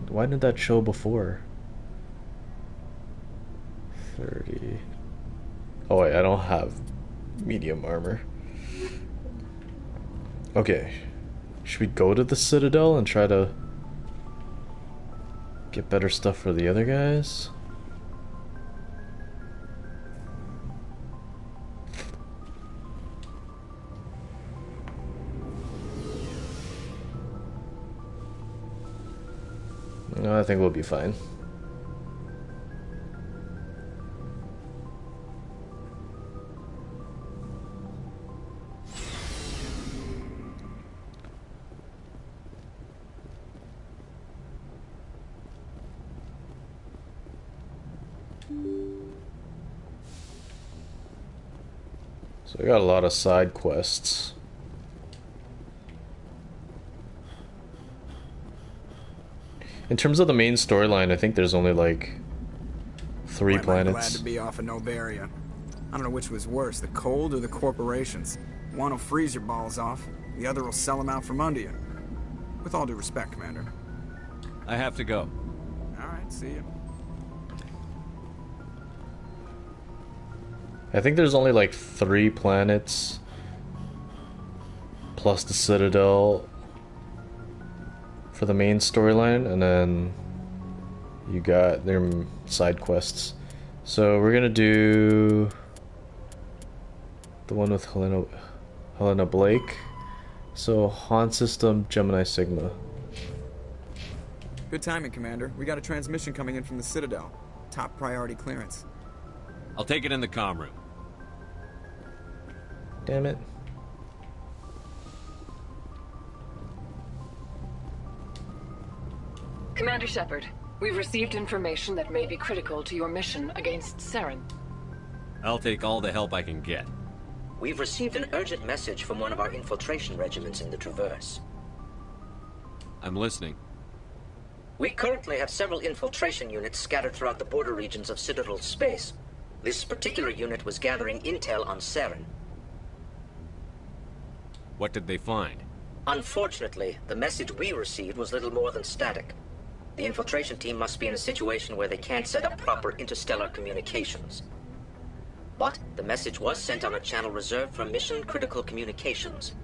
A: why didn't that show before? 30. Oh wait, I don't have medium armor. Okay. Should we go to the Citadel and try to get better stuff for the other guys? No, I think we'll be fine. So we got a lot of side quests. In terms of the main storyline, I think there's only like 3 planets.
N: I'm glad to be off of Novaria. I don't know which was worse, the cold or the corporations. One will freeze your balls off, the other will sell them out from under you. With all due respect, Commander.
C: I have to go.
N: Alright, see you.
A: I think there's only like 3 planets plus the Citadel for the main storyline, and then you got their side quests. So we're gonna do the one with Helena Blake. So Han System, Gemini Sigma.
N: Good timing, Commander. We got a transmission coming in from the Citadel. Top priority clearance.
C: I'll take it in the comm room.
A: Damn it.
H: Commander Shepard, we've received information that may be critical to your mission against Saren.
C: I'll take all the help I can get.
O: We've received an urgent message from one of our infiltration regiments in the Traverse.
C: I'm listening.
O: We currently have several infiltration units scattered throughout the border regions of Citadel space. This particular unit was gathering intel on Saren.
C: What did they find?
O: Unfortunately, the message we received was little more than static. The infiltration team must be in a situation where they can't set up proper interstellar communications. But the message was sent on a channel reserved for mission-critical communications.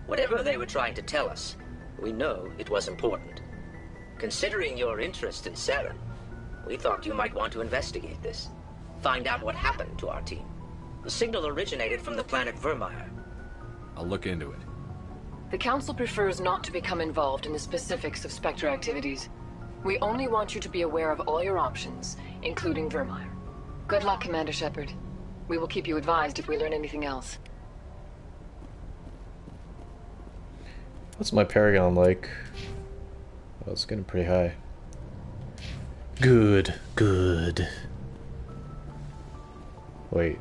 O: Whatever they were trying to tell us, we know it was important. Considering your interest in Saren, we thought you might want to investigate this. Find out what happened to our team. The signal originated from the planet Vermeer.
C: I'll look into it.
H: The Council prefers not to become involved in the specifics of Spectre activities. We only want you to be aware of all your options, including Vermeer. Good luck, Commander Shepard. We will keep you advised if we learn anything else.
A: What's my Paragon like? Oh, it's getting pretty high. Good, good. Wait.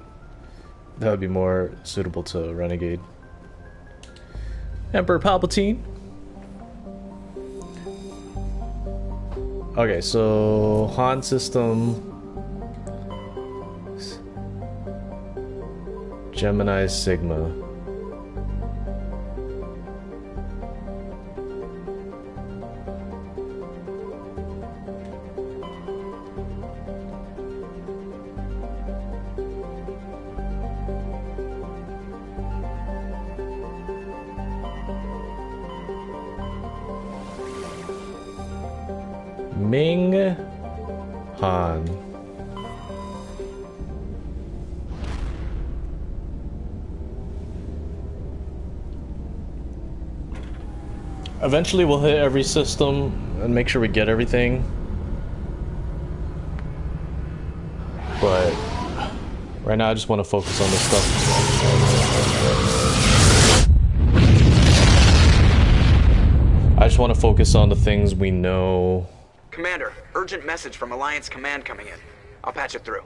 A: That would be more suitable to Renegade. Emperor Palpatine. Okay, so Han system. Gemini Sigma. Ming Han. Eventually we'll hit every system and make sure we get everything. But right now I just want to focus on this stuff. I just want to focus on the things we know.
N: Commander, urgent message from Alliance Command coming in. I'll patch it through.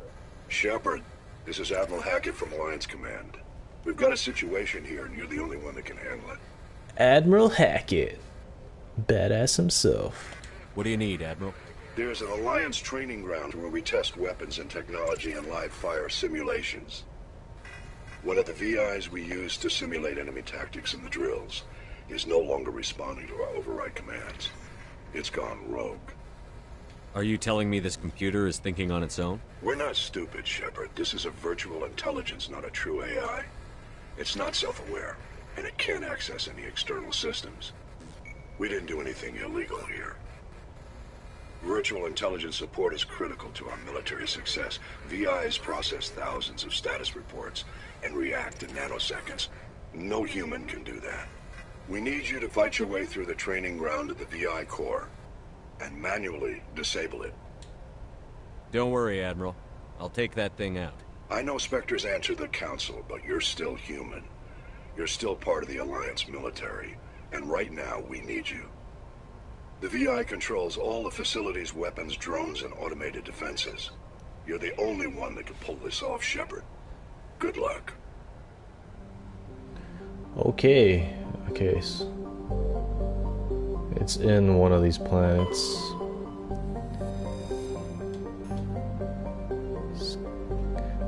I: Shepard, this is Admiral Hackett from Alliance Command. We've got a situation here, and you're the only one that can handle it.
A: Admiral Hackett. Badass himself.
C: What do you need, Admiral?
I: There's an Alliance training ground where we test weapons and technology in live fire simulations. One of the VIs we use to simulate enemy tactics in the drills is no longer responding to our override commands. It's gone rogue.
C: Are you telling me this computer is thinking on its own?
I: We're not stupid, Shepard. This is a virtual intelligence, not a true AI. It's not self-aware, and it can't access any external systems. We didn't do anything illegal here. Virtual intelligence support is critical to our military success. VIs process thousands of status reports and react in nanoseconds. No human can do that. We need you to fight your way through the training ground of the VI core and manually disable it.
C: Don't worry, Admiral. I'll take that thing out.
I: I know Spectres answer the Council, but you're still human. You're still part of the Alliance military, and right now we need you. The VI controls all the facility's weapons, drones, and automated defenses. You're the only one that can pull this off, Shepard. Good luck.
A: Okay. Okay. It's in one of these planets.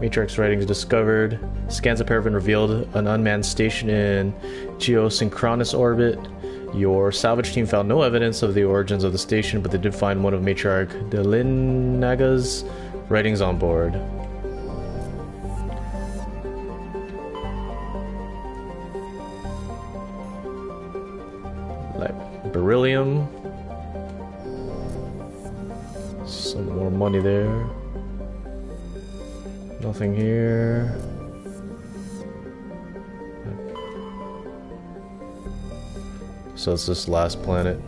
A: Matrix writings discovered. Scans of Paragon revealed an unmanned station in geosynchronous orbit. Your salvage team found no evidence of the origins of the station, but they did find one of Matriarch Delinaga's writings on board. Like beryllium. Some more money there. Nothing here. So it's this last planet.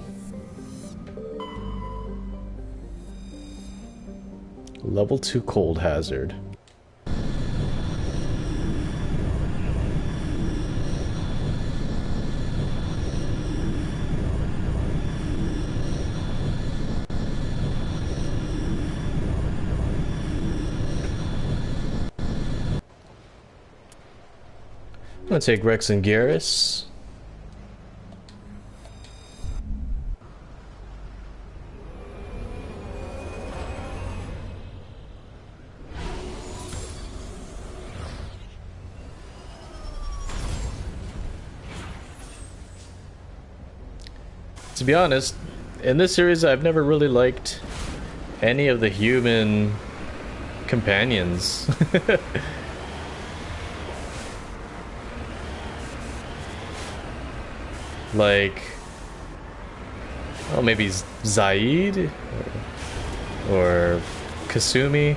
A: Level 2 cold hazard. gonna take Rex and Garrus. To be honest, in this series I've never really liked any of the human companions. Like, oh, maybe Zaid or Kasumi.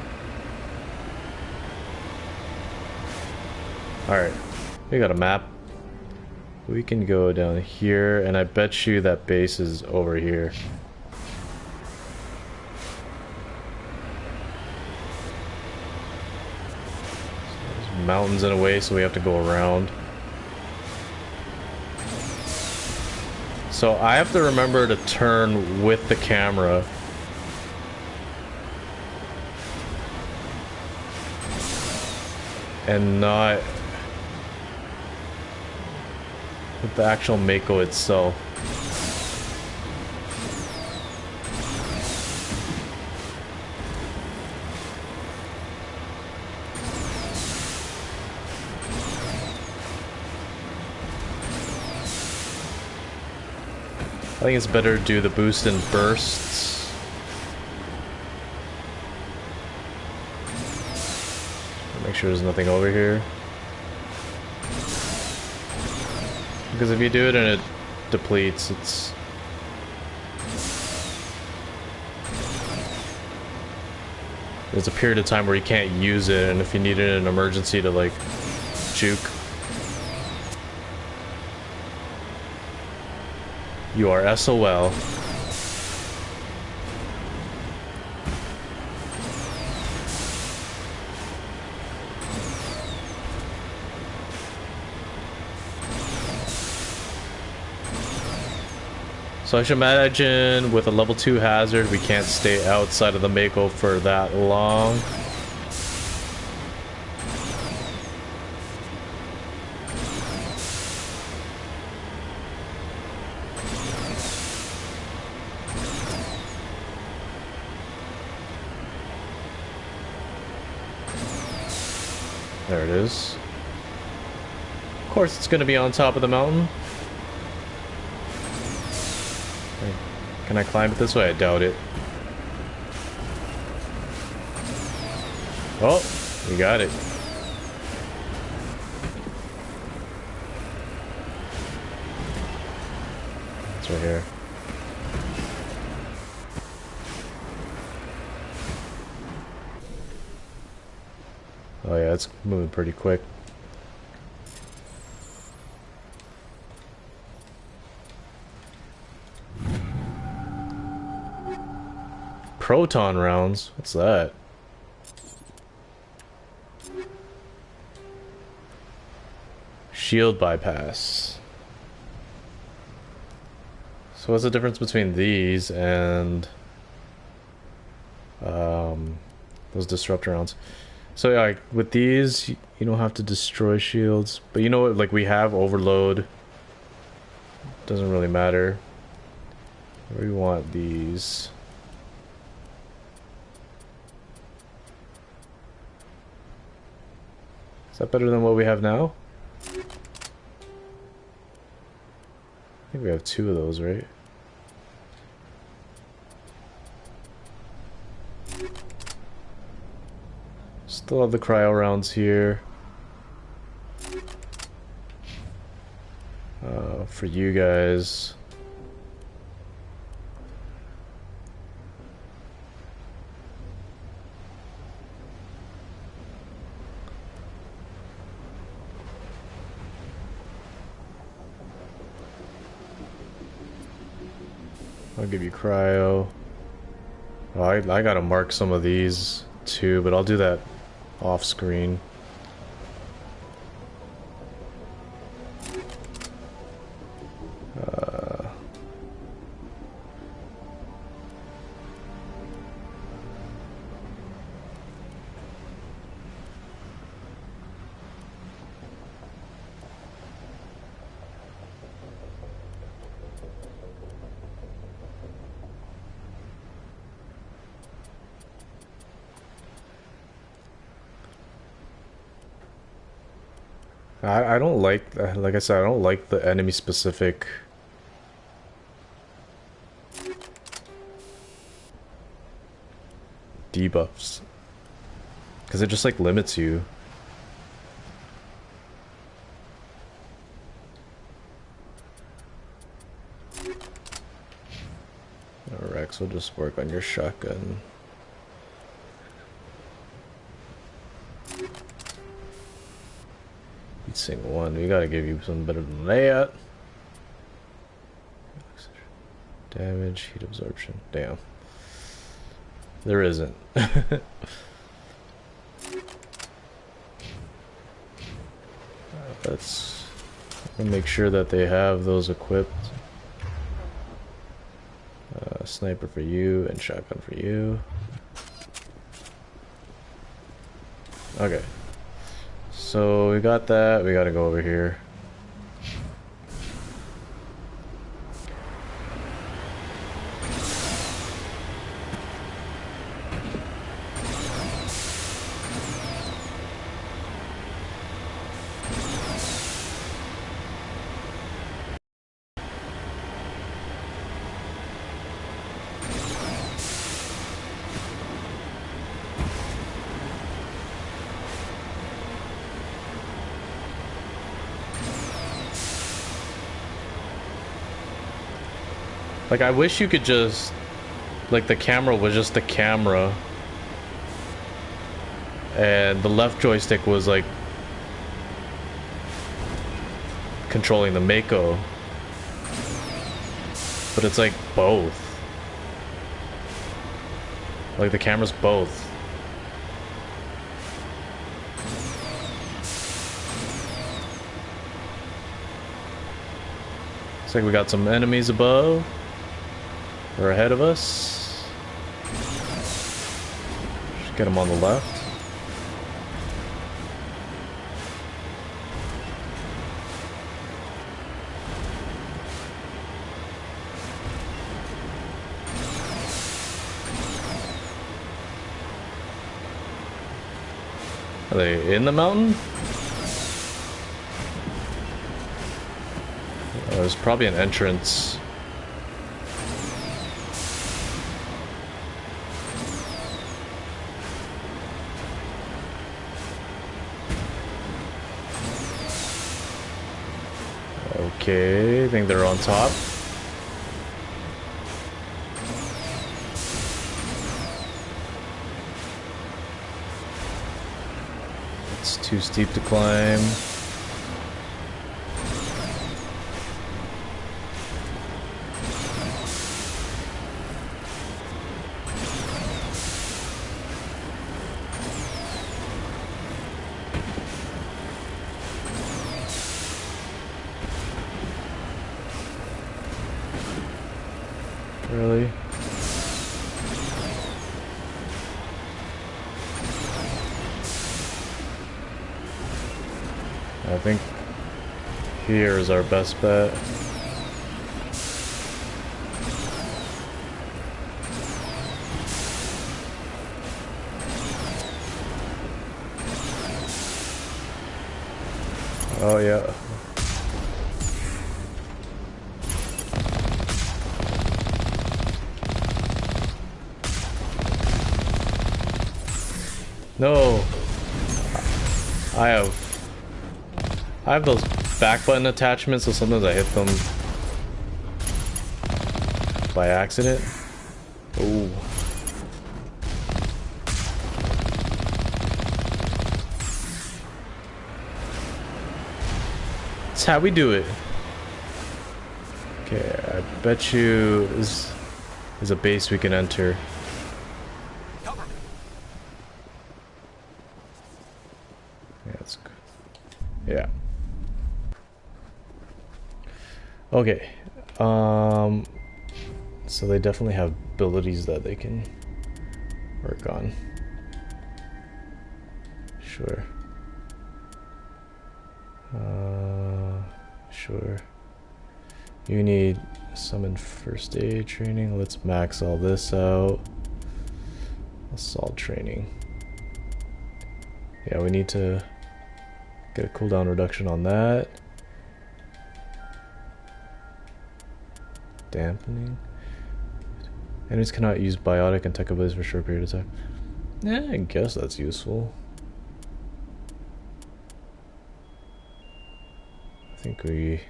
A: Alright, we got a map. We can go down here, and I bet you that base is over here. There's mountains in a way, so we have to go around. So I have to remember to turn with the camera. And not with the actual Mako itself. I think it's better to do the boost in bursts. Make sure there's nothing over here. Because if you do it and it depletes, it's... There's a period of time where you can't use it, and if you need it in an emergency to, like, juke, you are SOL. So I should imagine with a level 2 hazard, we can't stay outside of the Mako for that long. There it is. Of course it's going to be on top of the mountain. Can I climb it this way? I doubt it. Oh, we got it. It's right here. Oh yeah, it's moving pretty quick. Proton rounds? What's that? Shield bypass. So what's the difference between these and those disruptor rounds? So yeah, like, with these, you don't have to destroy shields, but you know what? Like, we have overload. Doesn't really matter. We want these. Is that better than what we have now? I think we have 2 of those, right? Still have the cryo rounds here. For you guys. I'll give you cryo. Oh, I gotta mark some of these too, but I'll do that off screen. I don't like, like I said, I don't like the enemy specific debuffs, because it just like limits you. Rex will just work on your shotgun. Heat sink 1, we gotta give you something better than that. Damage, heat absorption. Damn. There isn't. Let's make sure that they have those equipped. Sniper for you and shotgun for you. Okay. So we got that. We gotta go over here. Like, I wish you could just, like, the camera was just the camera and the left joystick was like controlling the Mako, but it's like both. Like, the camera's both. Looks like we got some enemies above. Or ahead of us. Just get them on the left. Are they in the mountain? Oh, there's probably an entrance. Okay, I think they're on top. It's too steep to climb. Really? I think here is our best bet. Oh yeah. No. I have those back button attachments, so sometimes I hit them by accident. Ooh. That's how we do it. Okay, I bet you is a base we can enter. Yeah. Okay. So they definitely have abilities that they can work on. Sure. Sure. You need summon first aid training. Let's max all this out. Assault training. Yeah, we need to Get a cooldown reduction on that. Dampening. Enemies cannot use biotic and tech abilities for a short period of time. Yeah, I guess that's useful. I think we...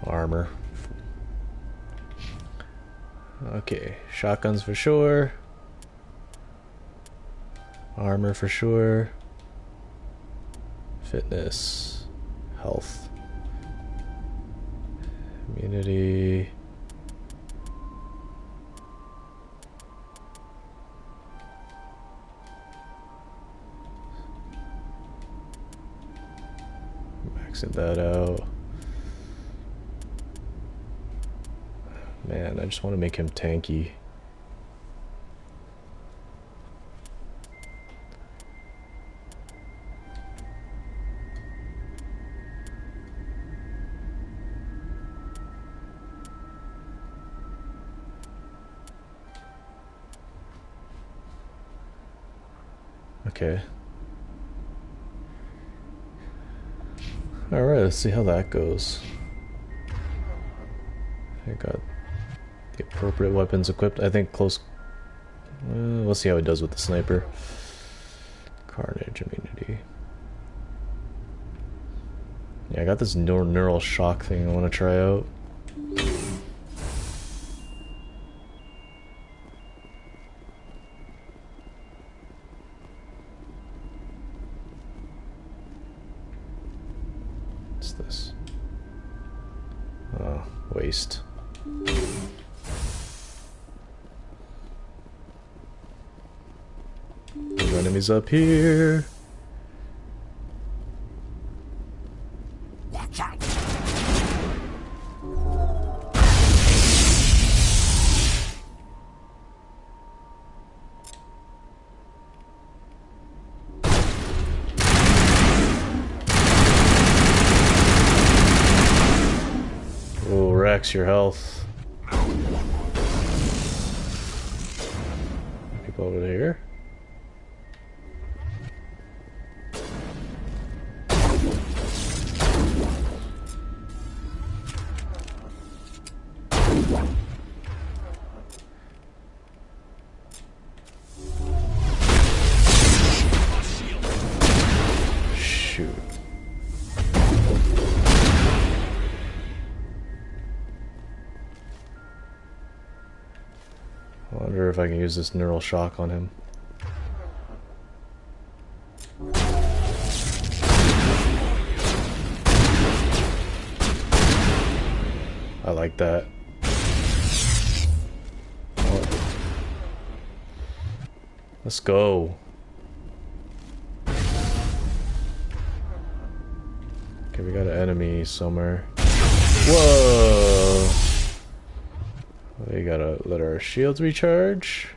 A: Armor. Okay, shotguns for sure. Armor for sure. Fitness. Health. Immunity. Maxing that out. Man, I just want to make him tanky. Okay. Alright, let's see how that goes. I got the appropriate weapons equipped. I think close... we'll see how it does with the sniper. Carnage immunity. Yeah, I got this neural shock thing I want to try out. What's this? Oh, waste. There's enemies up here. Oh, Rex, your health. People over here. Shoot. I wonder if I can use this neural shock on him. I like that. Oh. Let's go. Okay, we got an enemy somewhere. Whoa! We gotta let our shields recharge.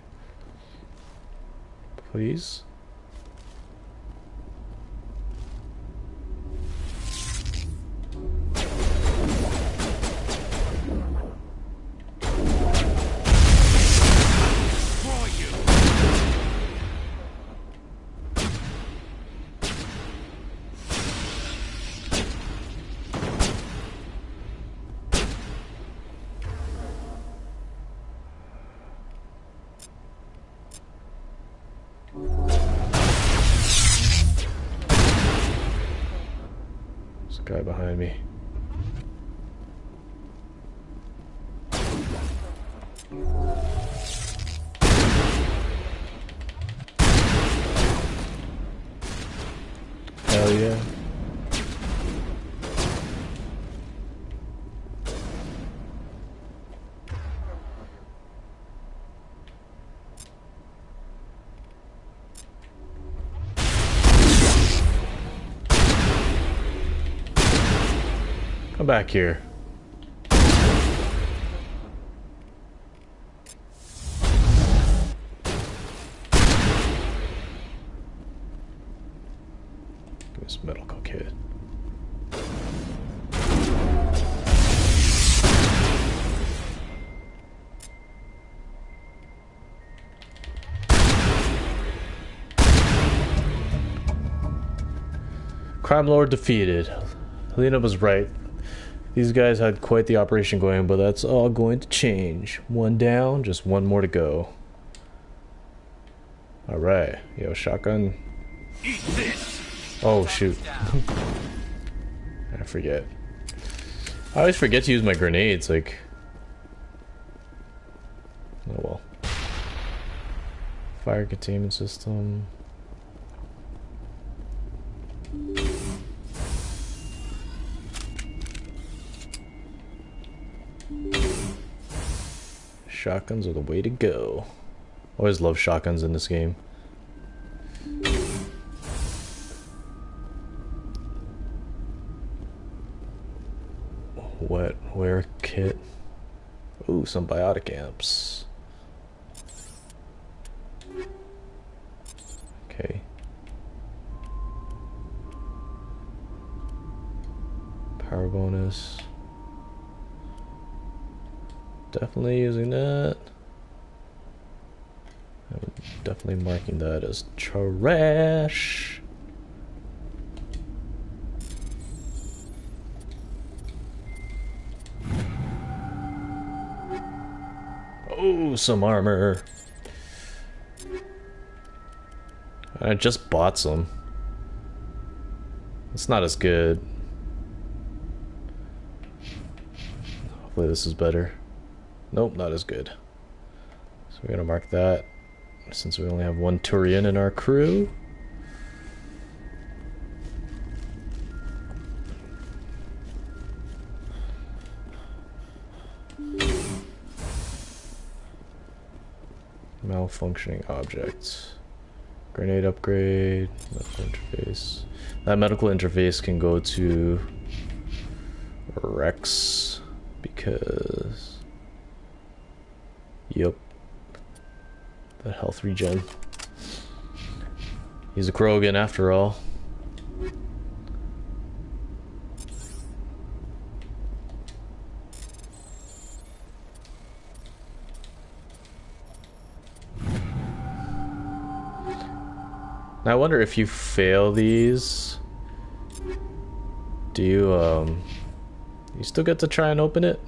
A: Please. There's a guy behind me. Hell yeah. Come back here. Give me this medical kit. Crime Lord defeated. Helena was right. These guys had quite the operation going, but that's all going to change. One down, just one more to go. Alright. Yo, shotgun. Oh, shoot. I forget. I always forget to use my grenades, like... Oh well. Fire containment system. Shotguns are the way to go. Always love shotguns in this game. Wet wear kit. Ooh, some biotic amps. Okay. Power bonus. Definitely using that. I'm definitely marking that as trash. Oh, some armor. I just bought some. It's not as good. Hopefully this is better. Nope, not as good. So we're gonna mark that since we only have one Turian in our crew. Malfunctioning objects. Grenade upgrade. Medical interface. That medical interface can go to Rex because... Yep. The health regen. He's a Krogan after all. Now I wonder if you fail these, do you you still get to try and open it?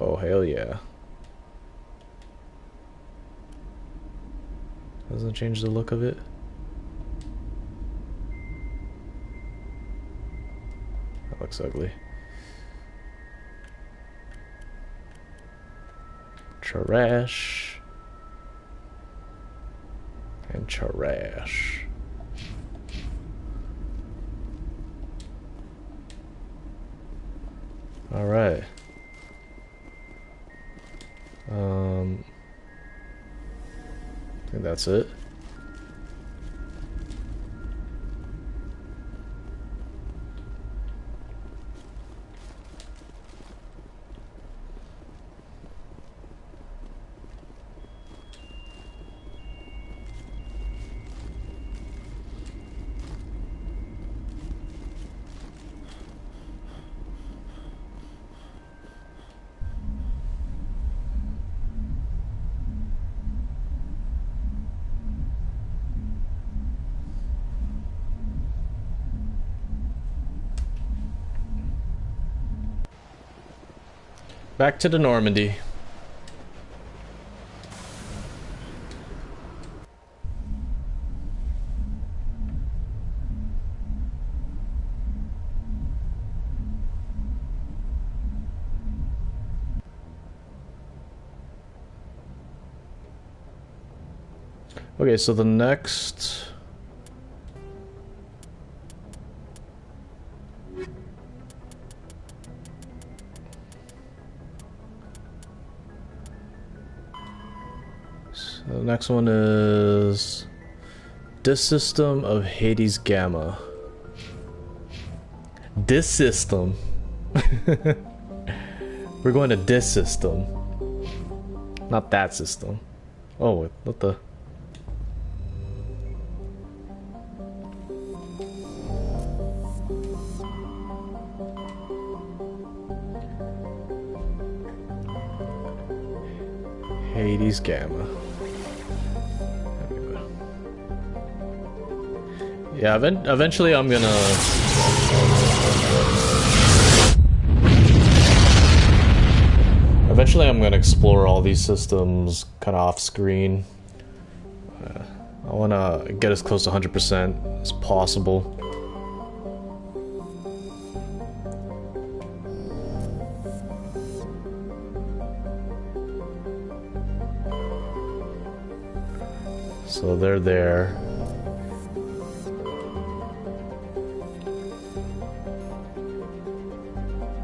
A: Oh hell yeah. Doesn't change the look of it. That looks ugly. Trash. And trash. All right. I think that's it. Back to the Normandy. Okay, so the next... The next one is Dis System of Hades Gamma. Dis System. We're going to Dis System. Not that system. Oh, what the... Hades Gamma. Yeah, eventually I'm gonna... Eventually I'm gonna explore all these systems kind of off screen. I wanna get as close to 100% as possible. So they're there.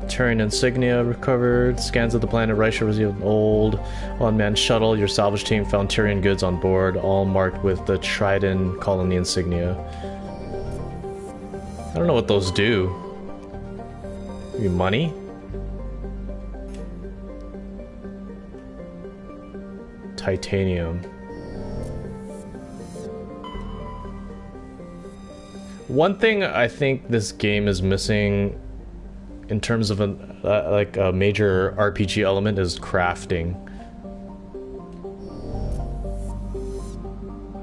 A: Terran insignia recovered. Scans of the planet Reicher revealed an old one-man shuttle. Your salvage team found Tyrian goods on board, all marked with the Trident colony insignia. I don't know what those do. Maybe money? Titanium. One thing I think this game is missing in terms of like a major RPG element is crafting.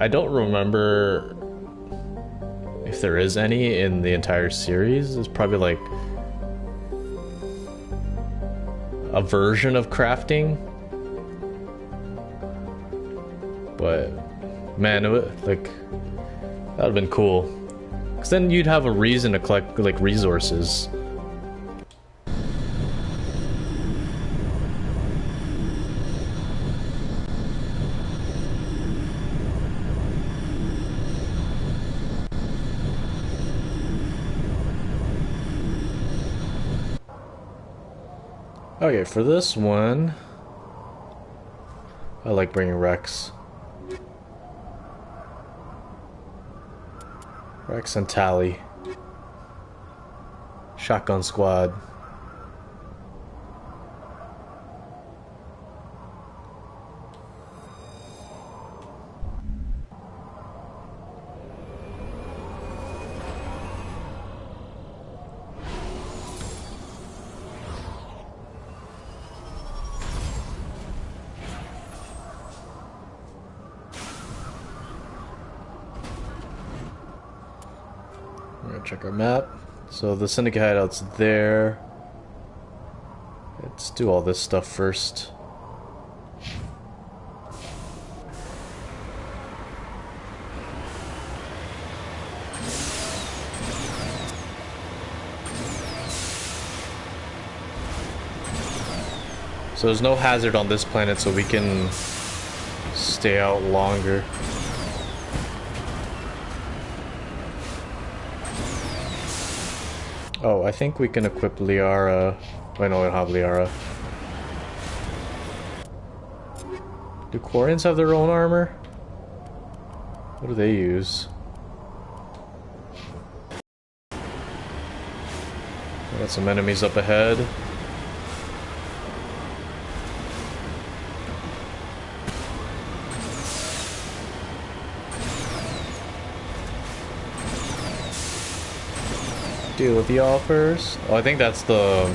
A: I don't remember if there is any in the entire series. It's probably like a version of crafting. But man, it would, like, that would have been cool. Because then you'd have a reason to collect like resources. Okay, for this one, I like bringing Rex. Rex and Tally. Shotgun Squad. Check our map. So the Syndicate hideout's there. Let's do all this stuff first. So there's no hazard on this planet, so we can stay out longer. Oh, I think we can equip Liara. Wait, no, we don't have Liara. Do Quarians have their own armor? What do they use? Got some enemies up ahead. Deal with y'all first. Oh, I think that's the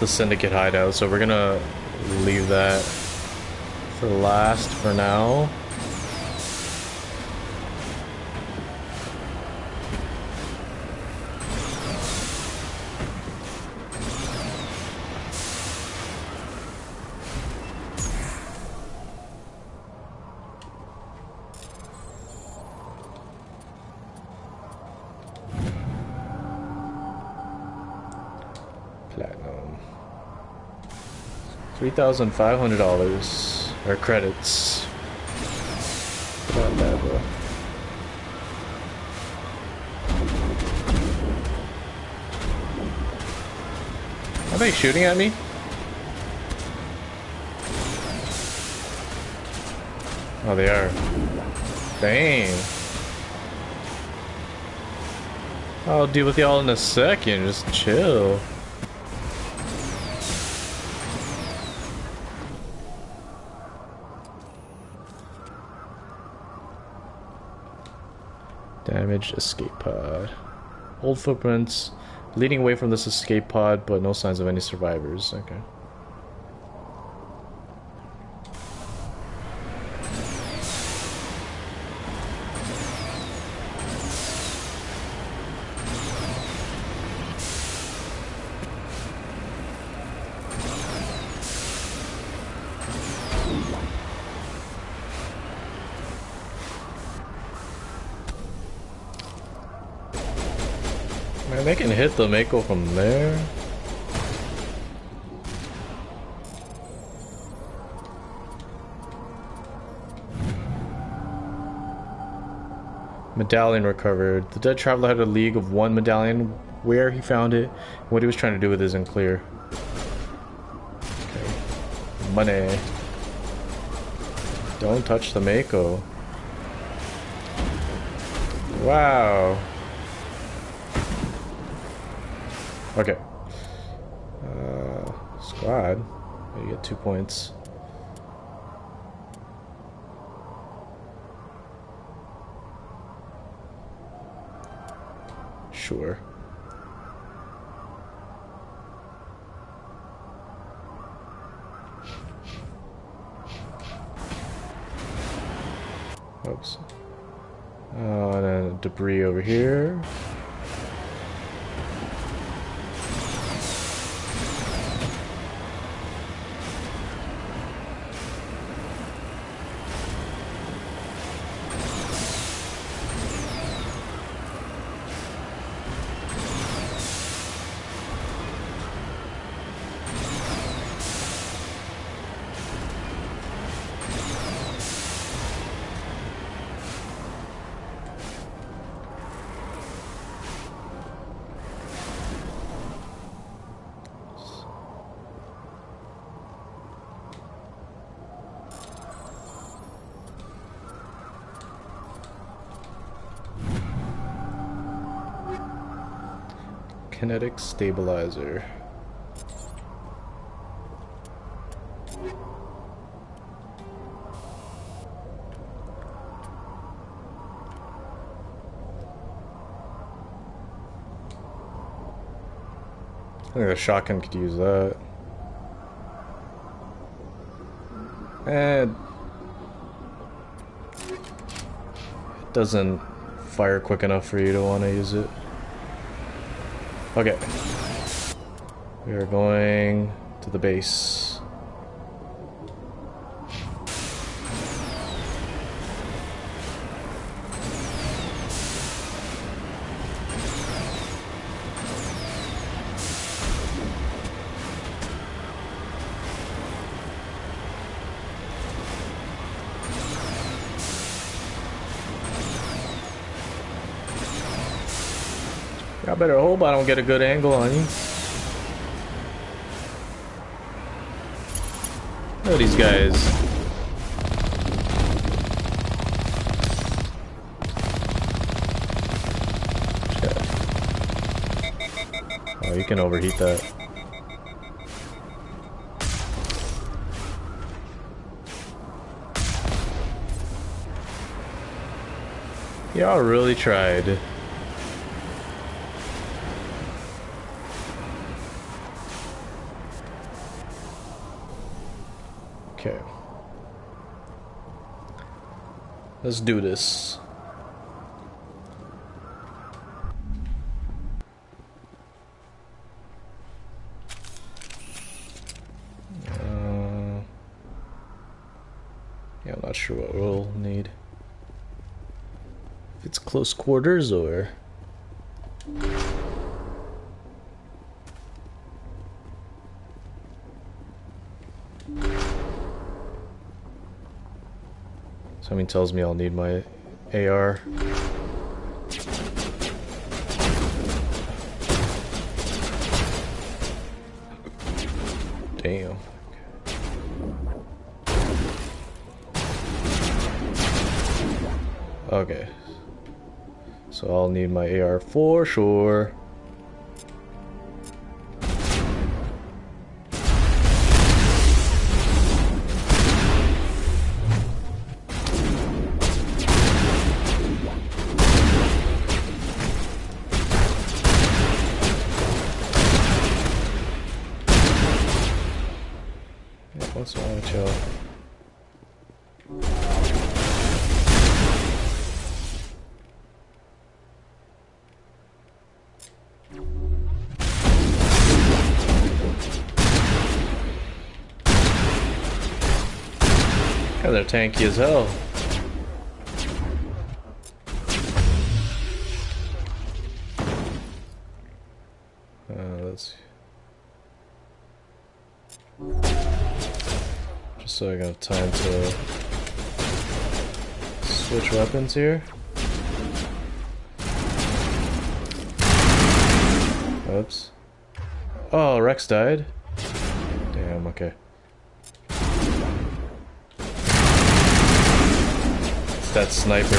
A: Syndicate hideout, so we're gonna leave that for last for now. $3,500 or credits. Not bad, bro. Are they shooting at me? Oh, they are. Dang. I'll deal with y'all in a second. Just chill. Damaged escape pod. Old footprints leading away from this escape pod, but no signs of any survivors. Okay. Man, they can hit the Mako from there. Medallion recovered. The dead traveler had a league of one medallion. Where he found it, what he was trying to do with it isn't clear. Okay. Money. Don't touch the Mako. Wow. Okay. Squad. You get 2 points. Sure. Oops. And then debris over here. Kinetic stabilizer. I think the shotgun could use that. And it doesn't fire quick enough for you to want to use it. Okay. We are going to the base. I better hope I don't get a good angle on you. Look at these guys. Oh, you can overheat that. Y'all really tried. Okay. Let's do this. Yeah, I'm not sure what we'll need. If it's close quarters or... Something tells me I'll need my AR. Damn. Okay. So I'll need my AR for sure. What's wrong with y'all? Yeah, they're tanky as hell. let's just so I got time to switch weapons here. Oops. Oh, Rex died? Damn, okay. It's that sniper.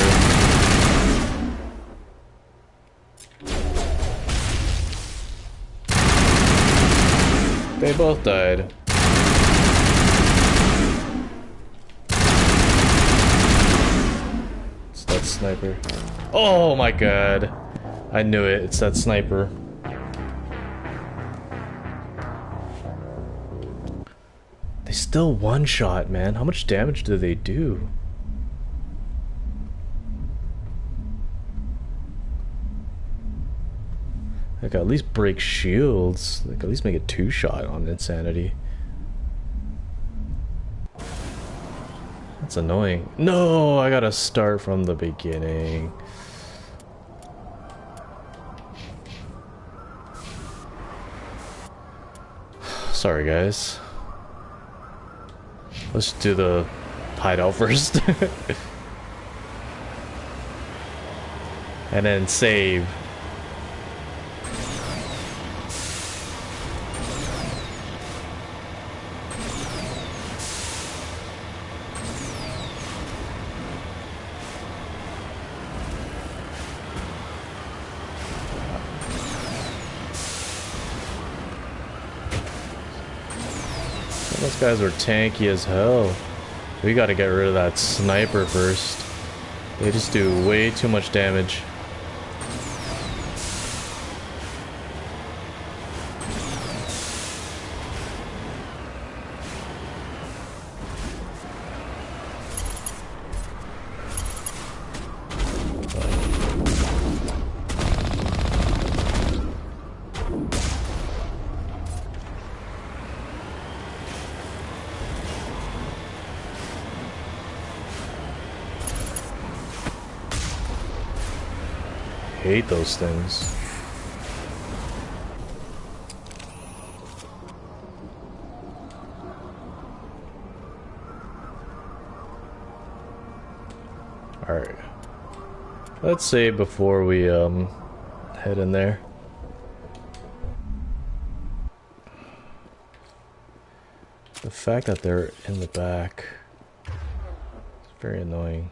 A: They both died. It's that sniper. Oh my god. I knew it. It's that sniper. They still one shot, man. How much damage do they do? Like, at least break shields. Like, at least make a 2-shot on Insanity. That's annoying. No, I gotta start from the beginning. Sorry, guys. Let's do the hideout first. And then save. Those guys were tanky as hell. We gotta get rid of that sniper first. They just do way too much damage. Hate those things. Alright. Let's save before we head in there. The fact that they're in the back is very annoying.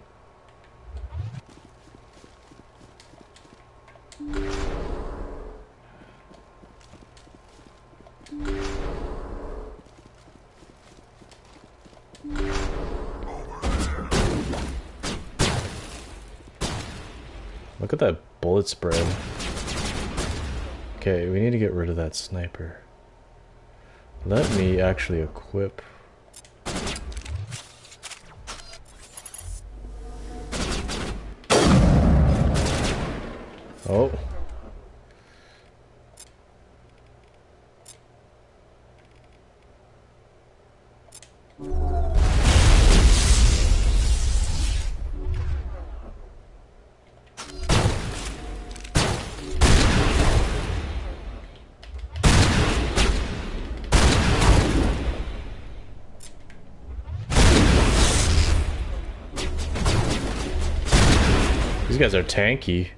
A: Look at that bullet spread. Okay, we need to get rid of that sniper. Let me actually equip. Oh. These guys are tanky.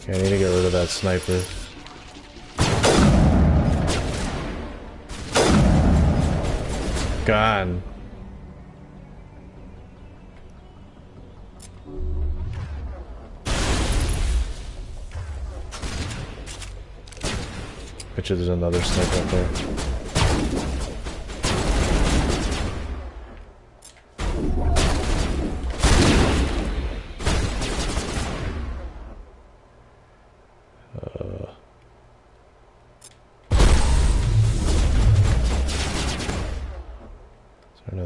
A: Okay, I need to get rid of that sniper. Gone. Bet you there's another sniper up there.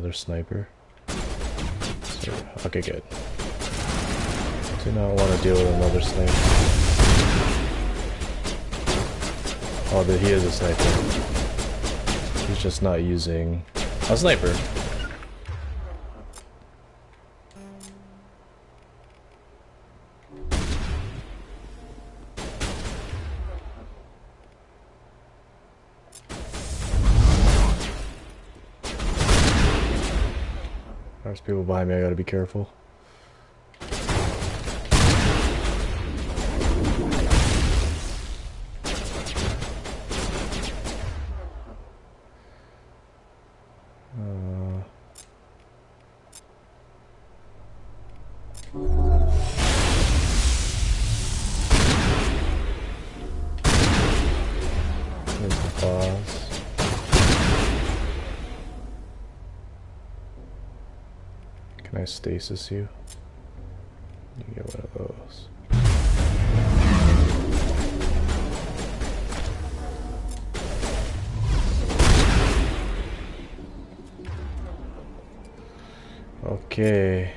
A: another sniper. So, okay, good. Do not want to deal with another sniper. Oh, but he is a sniper. He's just not using a sniper. There's people behind me, I gotta be careful. There's the boss. Can I stasis you? You get one of those. Okay.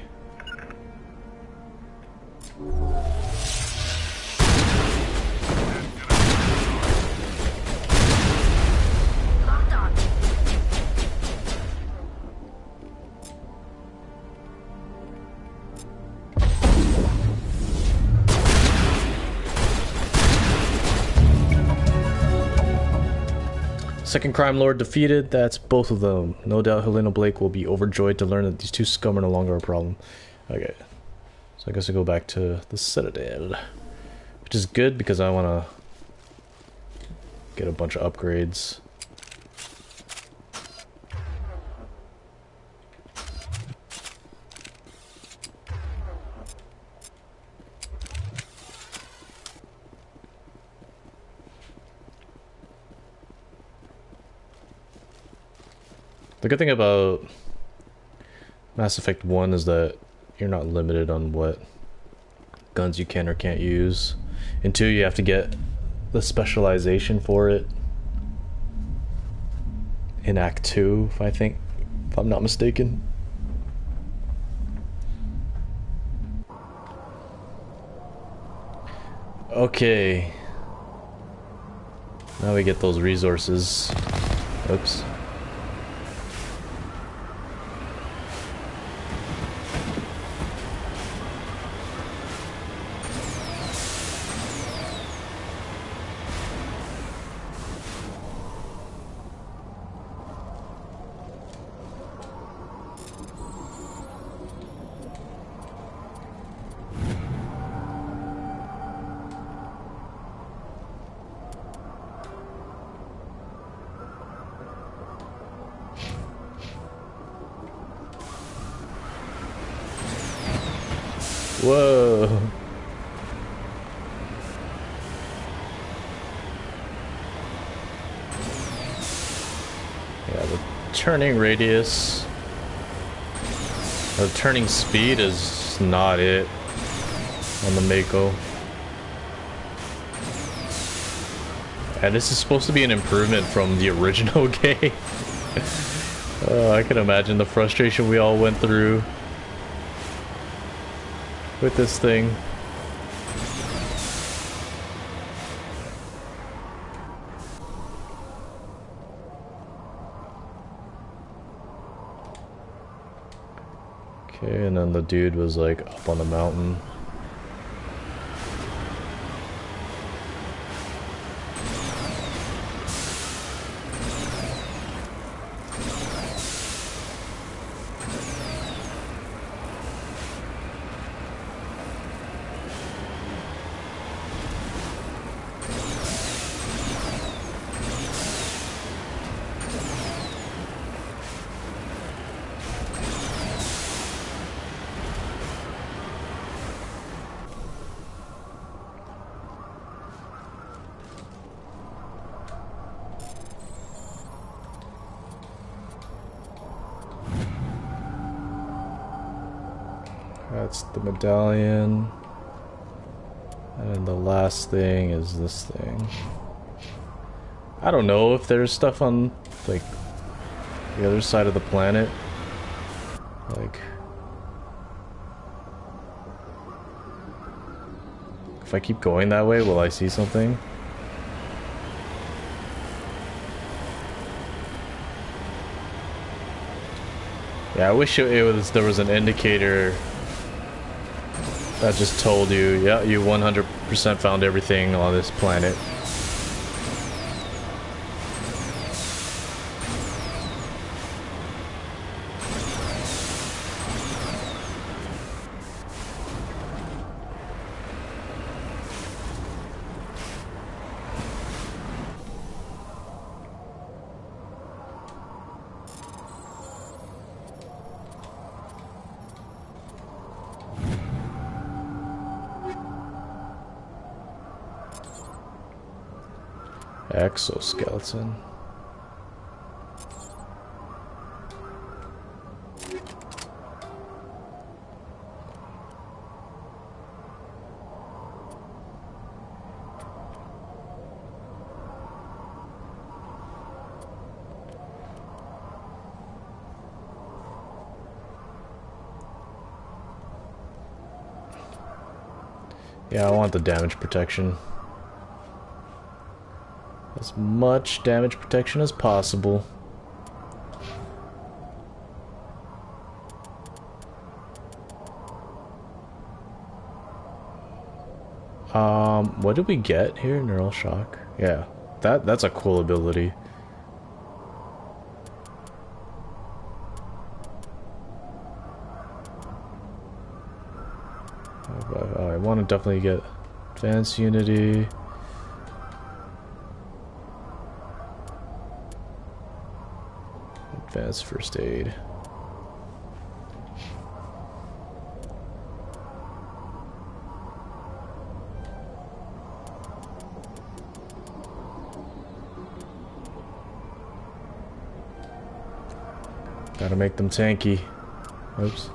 A: Second crime lord defeated. That's both of them. No doubt Helena Blake will be overjoyed to learn that these two scum are no longer a problem. Okay. So I guess I go back to the Citadel. Which is good because I want to get a bunch of upgrades. The good thing about Mass Effect 1 is that you're not limited on what guns you can or can't use. In 2, you have to get the specialization for it in Act 2, if I'm not mistaken. Okay. Now we get those resources. Oops. Whoa. Yeah, the turning radius, the turning speed is not it on the Mako. And this is supposed to be an improvement from the original game. I can imagine the frustration we all went through with this thing. Okay, and then the dude was like up on the mountain. That's the medallion. And the last thing is this thing. I don't know if there's stuff on, like, the other side of the planet Like, if I keep going that way, will I see something? Yeah, I wish there was an indicator that just told you, yeah, you 100% found everything on this planet. Exoskeleton. Yeah, I want the damage protection. As much damage protection as possible. What did we get here? Neural shock. Yeah, that's a cool ability. I want to definitely get advanced unity. Advanced first aid. Gotta make them tanky. Oops.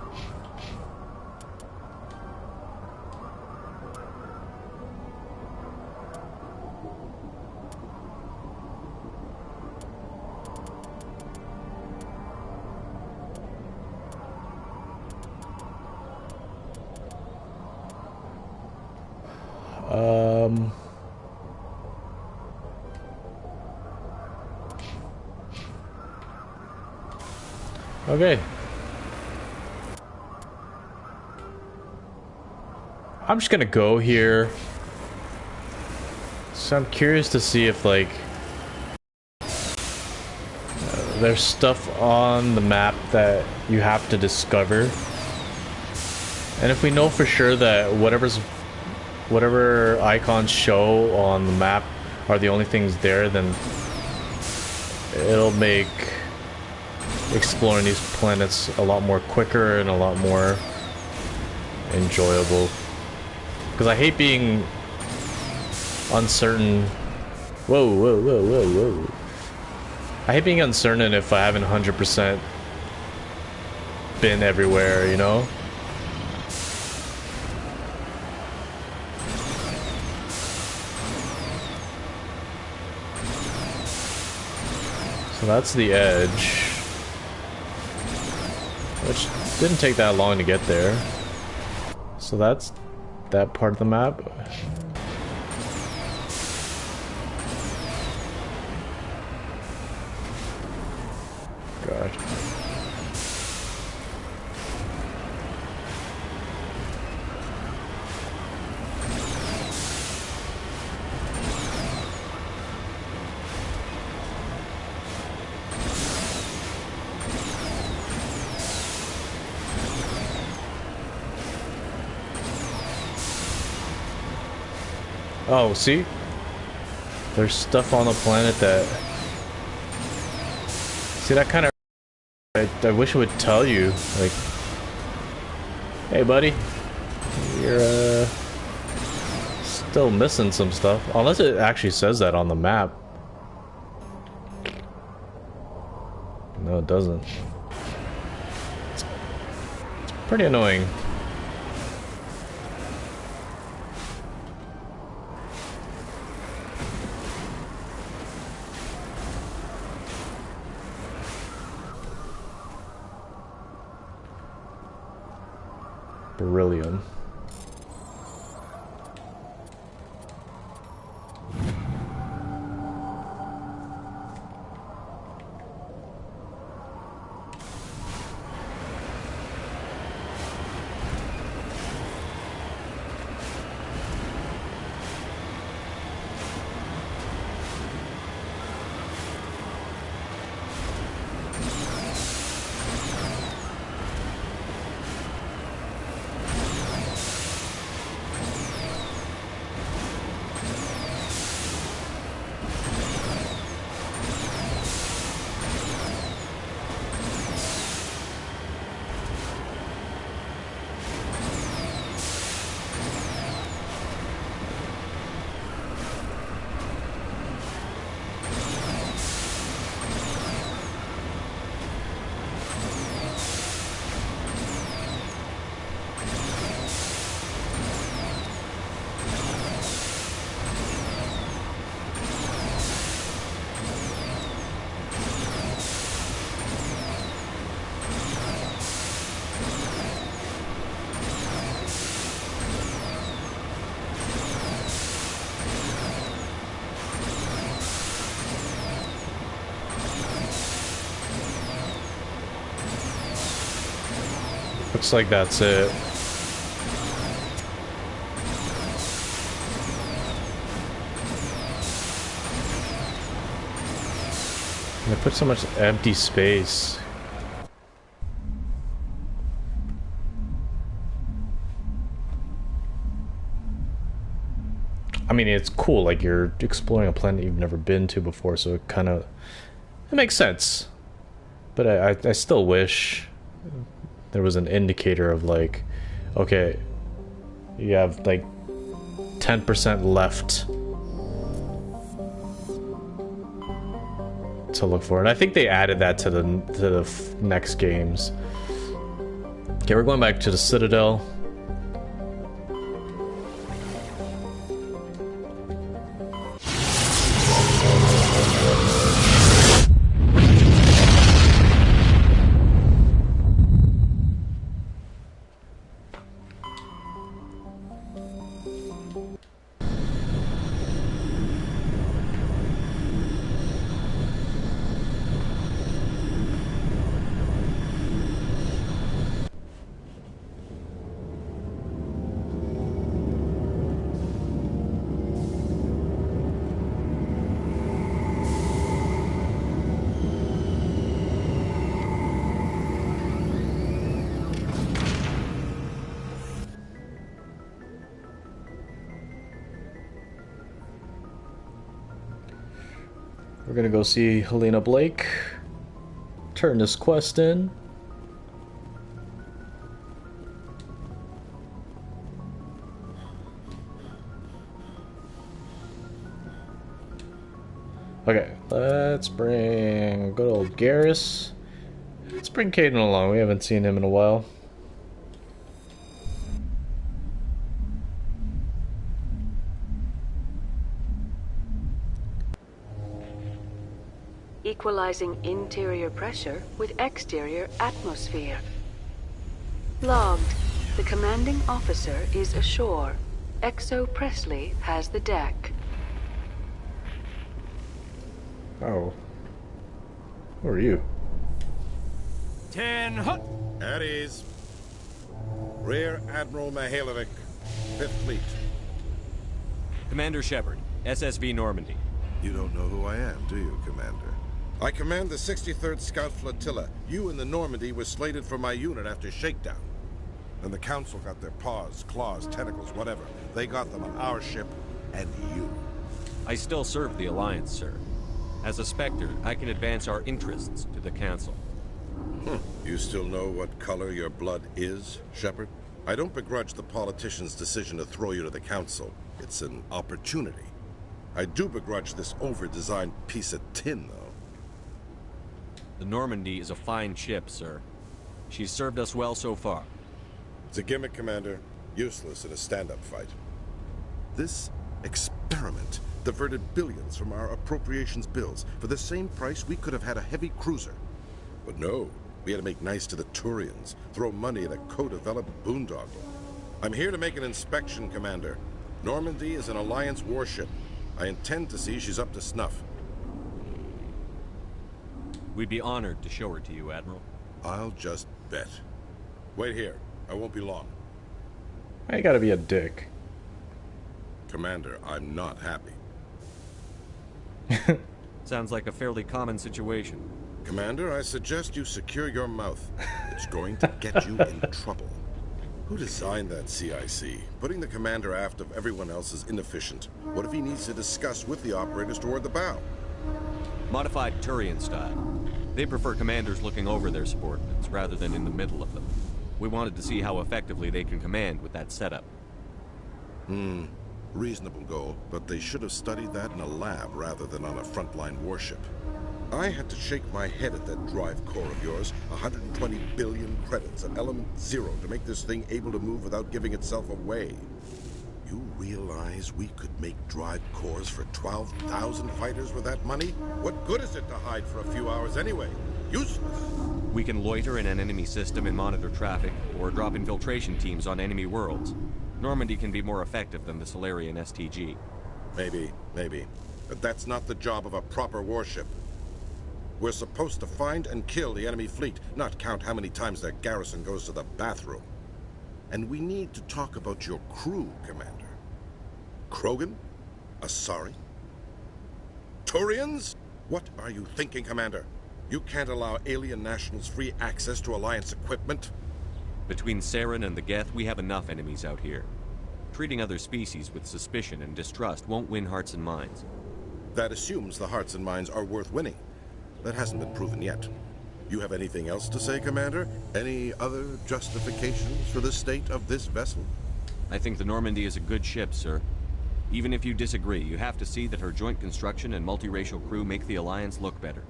A: Okay. I'm just gonna go here. So I'm curious to see if, like, there's stuff on the map that you have to discover. And if we know for sure that whatever icons show on the map are the only things there, then it'll make exploring these planets a lot more quicker and a lot more enjoyable. Because I hate being uncertain. Whoa, whoa, whoa, whoa, whoa. I hate being uncertain if I haven't 100% been everywhere, you know? So that's the edge. Which didn't take that long to get there. So that's that part of the map. God. Oh, see? There's stuff on the planet that... See, that kind of... I wish it would tell you, like... Hey, buddy. You're, still missing some stuff. Unless it actually says that on the map. No, it doesn't. It's pretty annoying. beryllium. Looks like that's it. They put so much empty space. I mean, it's cool, like you're exploring a planet you've never been to before, so it kind of, it makes sense. But I still wish there was an indicator of like, okay, you have like 10% left to look for. And I think they added that to the next games. Okay, we're going back to the Citadel. We're gonna go see Helena Blake. Turn this quest in. Okay, let's bring good old Garrus. Let's bring Caden along. We haven't seen him in a while.
P: Equalizing interior pressure with exterior atmosphere. Logged. The commanding officer is ashore. Exo Presley has the deck.
A: Oh. Who are you?
Q: 10 hut. At ease. Rear Admiral Mihailovic, 5th Fleet.
C: Commander Shepard, SSV Normandy.
Q: You don't know who I am, do you, Commander? I command the 63rd Scout Flotilla. You and the Normandy were slated for my unit after shakedown. And the Council got their paws, claws, tentacles, whatever. They got them on our ship and you.
C: I still serve the Alliance, sir. As a Spectre, I can advance our interests to the Council.
Q: You still know what color your blood is, Shepard? I don't begrudge the politician's decision to throw you to the Council. It's an opportunity. I do begrudge this over-designed piece of tin, though.
C: The Normandy is a fine ship, sir. She's served us well so far.
Q: It's a gimmick, Commander. Useless in a stand-up fight. This experiment diverted billions from our appropriations bills. For the same price, we could have had a heavy cruiser. But no,
I: We had to make nice to the Turians, throw money at a co-developed boondoggle. I'm here to make an inspection, Commander. Normandy is an Alliance warship. I intend to see she's up to snuff.
C: We'd be honored to show her to you, Admiral.
I: I'll just bet. Wait here. I won't be long.
A: I gotta be a dick.
I: Commander, I'm not happy.
C: Sounds like a fairly common situation.
I: Commander, I suggest you secure your mouth. It's going to get you in trouble. Who designed that CIC? Putting the commander aft of everyone else is inefficient. What if he needs to discuss with the operators toward the bow?
C: Modified Turian style. They prefer commanders looking over their subordinates rather than in the middle of them. We wanted to see how effectively they can command with that setup.
I: Reasonable goal, but they should have studied that in a lab rather than on a frontline warship. I had to shake my head at that drive core of yours. 120 billion credits at element 0 to make this thing able to move without giving itself away. You realize we could make drive cores for 12,000 fighters with that money? What good is it to hide for a few hours anyway? Useless.
C: We can loiter in an enemy system and monitor traffic, or drop infiltration teams on enemy worlds. Normandy can be more effective than the Solarian STG.
I: Maybe. But that's not the job of a proper warship. We're supposed to find and kill the enemy fleet, not count how many times their garrison goes to the bathroom. And we need to talk about your crew, Commander. Krogan? Asari? Turians? What are you thinking, Commander? You can't allow alien nationals free access to Alliance equipment?
C: Between Saren and the Geth, we have enough enemies out here. Treating other species with suspicion and distrust won't win hearts and minds.
I: That assumes the hearts and minds are worth winning. That hasn't been proven yet. You have anything else to say, Commander? Any other justifications for the state of this vessel?
C: I think the Normandy is a good ship, sir. Even if you disagree, you have to see that her joint construction and multiracial crew make the Alliance look better.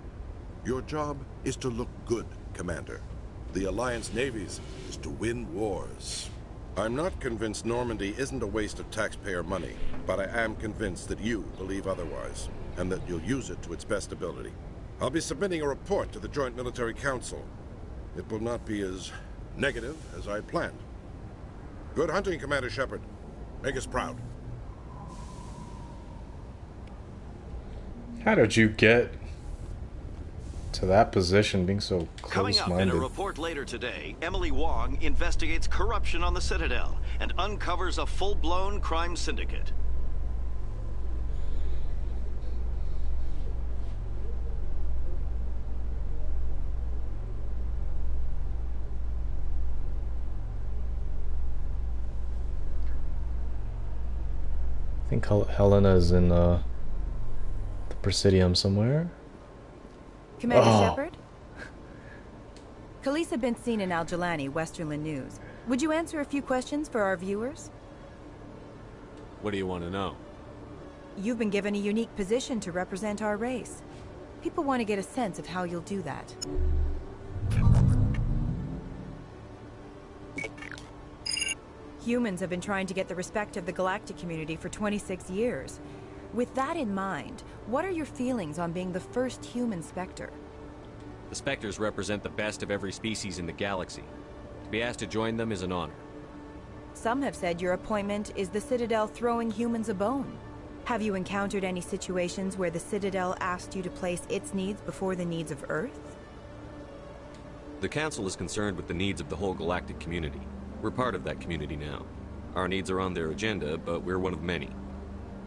I: Your job is to look good, Commander. The Alliance navies is to win wars. I'm not convinced Normandy isn't a waste of taxpayer money, but I am convinced that you believe otherwise, and that you'll use it to its best ability. I'll be submitting a report to the Joint Military Council. It will not be as negative as I planned. Good hunting, Commander Shepard. Make us proud.
A: How did you get to that position, being so
R: Coming up in a
A: close-minded?
R: report later today, Emily Wong investigates corruption on the Citadel and uncovers a full-blown crime syndicate.
A: I think Helena's in the Presidium somewhere.
S: Commander
A: Oh.
S: Shepard? Khaleesa been seen in Al-Jalani, Westerland News. Would you answer a few questions for our viewers?
C: What do you want to know?
S: You've been given a unique position to represent our race. People want to get a sense of how you'll do that. Humans have been trying to get the respect of the galactic community for 26 years. With that in mind, what are your feelings on being the first human Spectre?
C: The Spectres represent the best of every species in the galaxy. To be asked to join them is an honor.
S: Some have said your appointment is the Citadel throwing humans a bone. Have you encountered any situations where the Citadel asked you to place its needs before the needs of Earth?
C: The Council is concerned with the needs of the whole galactic community. We're part of that community now. Our needs are on their agenda, but we're one of many.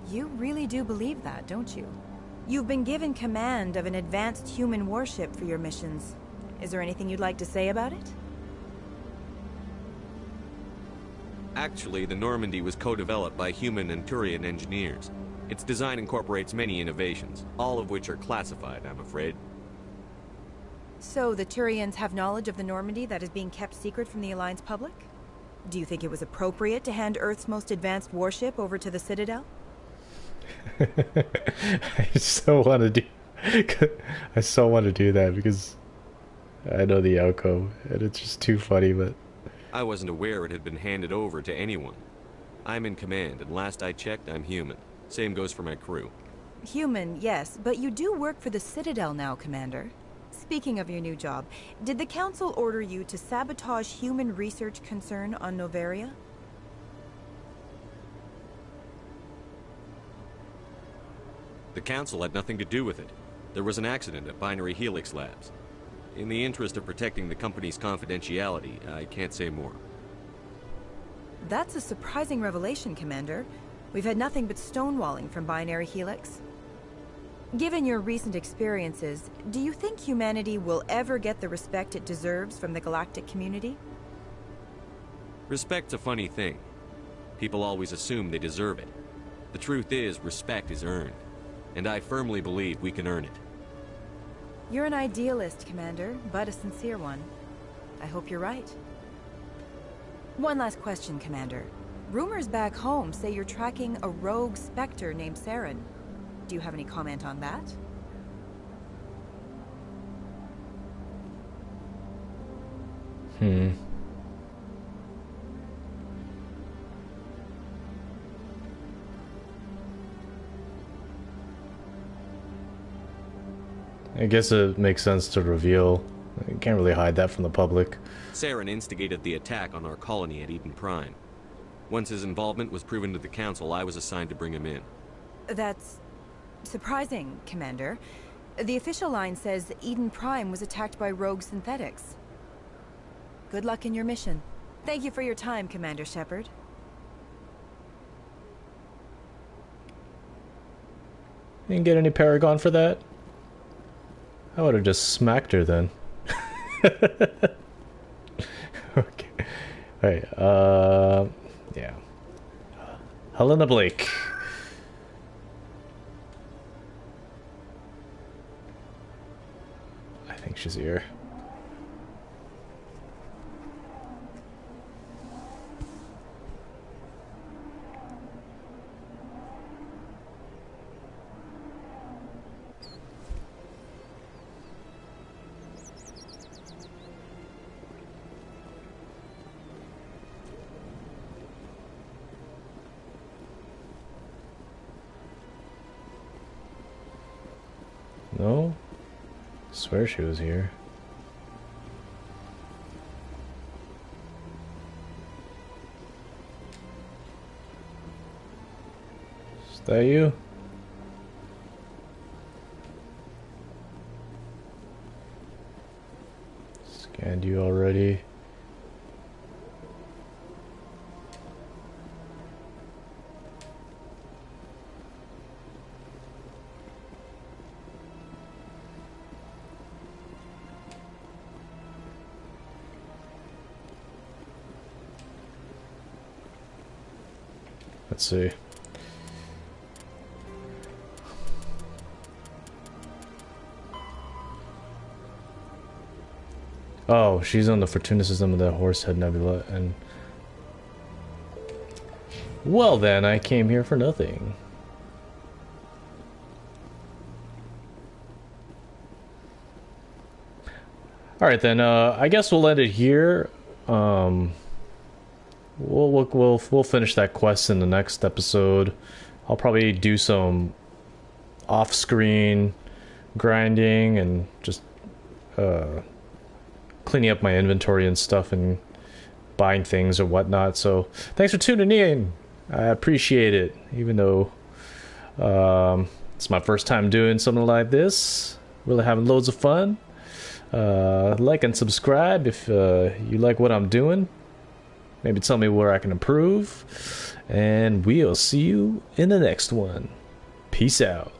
S: You really do believe that, don't you? You've been given command of an advanced human warship for your missions. Is there anything you'd like to say about it?
C: Actually, the Normandy was co-developed by human and Turian engineers. Its design incorporates many innovations, all of which are classified, I'm afraid.
S: So the Turians have knowledge of the Normandy that is being kept secret from the Alliance public? Do you think it was appropriate to hand Earth's most advanced warship over to the Citadel?
A: I so want to do that because I know the outcome and it's just too funny, but
C: I wasn't aware it had been handed over to anyone. I'm in command, and last I checked, I'm human. Same goes for my crew.
S: Human, yes, but you do work for the Citadel now, Commander. Speaking of your new job, did the Council order you to sabotage human research concern on Noveria?
C: The Council had nothing to do with it. There was an accident at Binary Helix Labs. In the interest of protecting the company's confidentiality, I can't say more.
S: That's a surprising revelation, Commander. We've had nothing but stonewalling from Binary Helix. Given your recent experiences, do you think humanity will ever get the respect it deserves from the galactic community?
C: Respect's a funny thing. People always assume they deserve it. The truth is, respect is earned. And I firmly believe we can earn it.
S: You're an idealist, Commander, but a sincere one. I hope you're right. One last question, Commander. Rumors back home say you're tracking a rogue Spectre named Saren. Do you have any comment on that?
A: I guess it makes sense to reveal. You can't really hide that from the public.
C: Saren instigated the attack on our colony at Eden Prime. Once his involvement was proven to the Council, I was assigned to bring him in.
S: That's surprising, Commander. The official line says Eden Prime was attacked by rogue synthetics. Good luck in your mission. Thank you for your time, Commander Shepard.
A: You didn't get any Paragon for that? I would have just smacked her then. Okay. Alright, yeah. Helena Blake. I think she's here. No? Swear she was here. Is that you? Scanned you already. Let's see. Oh, she's on the Fortuna system of the Horsehead Nebula, and... Well then, I came here for nothing. Alright then, I guess we'll end it here. We'll finish that quest in the next episode. I'll probably do some off-screen grinding and just cleaning up my inventory and stuff and buying things or whatnot. So thanks for tuning in. I appreciate it, even though it's my first time doing something like this. Really having loads of fun. Like and subscribe if you like what I'm doing. Maybe tell me where I can improve. And we'll see you in the next one. Peace out.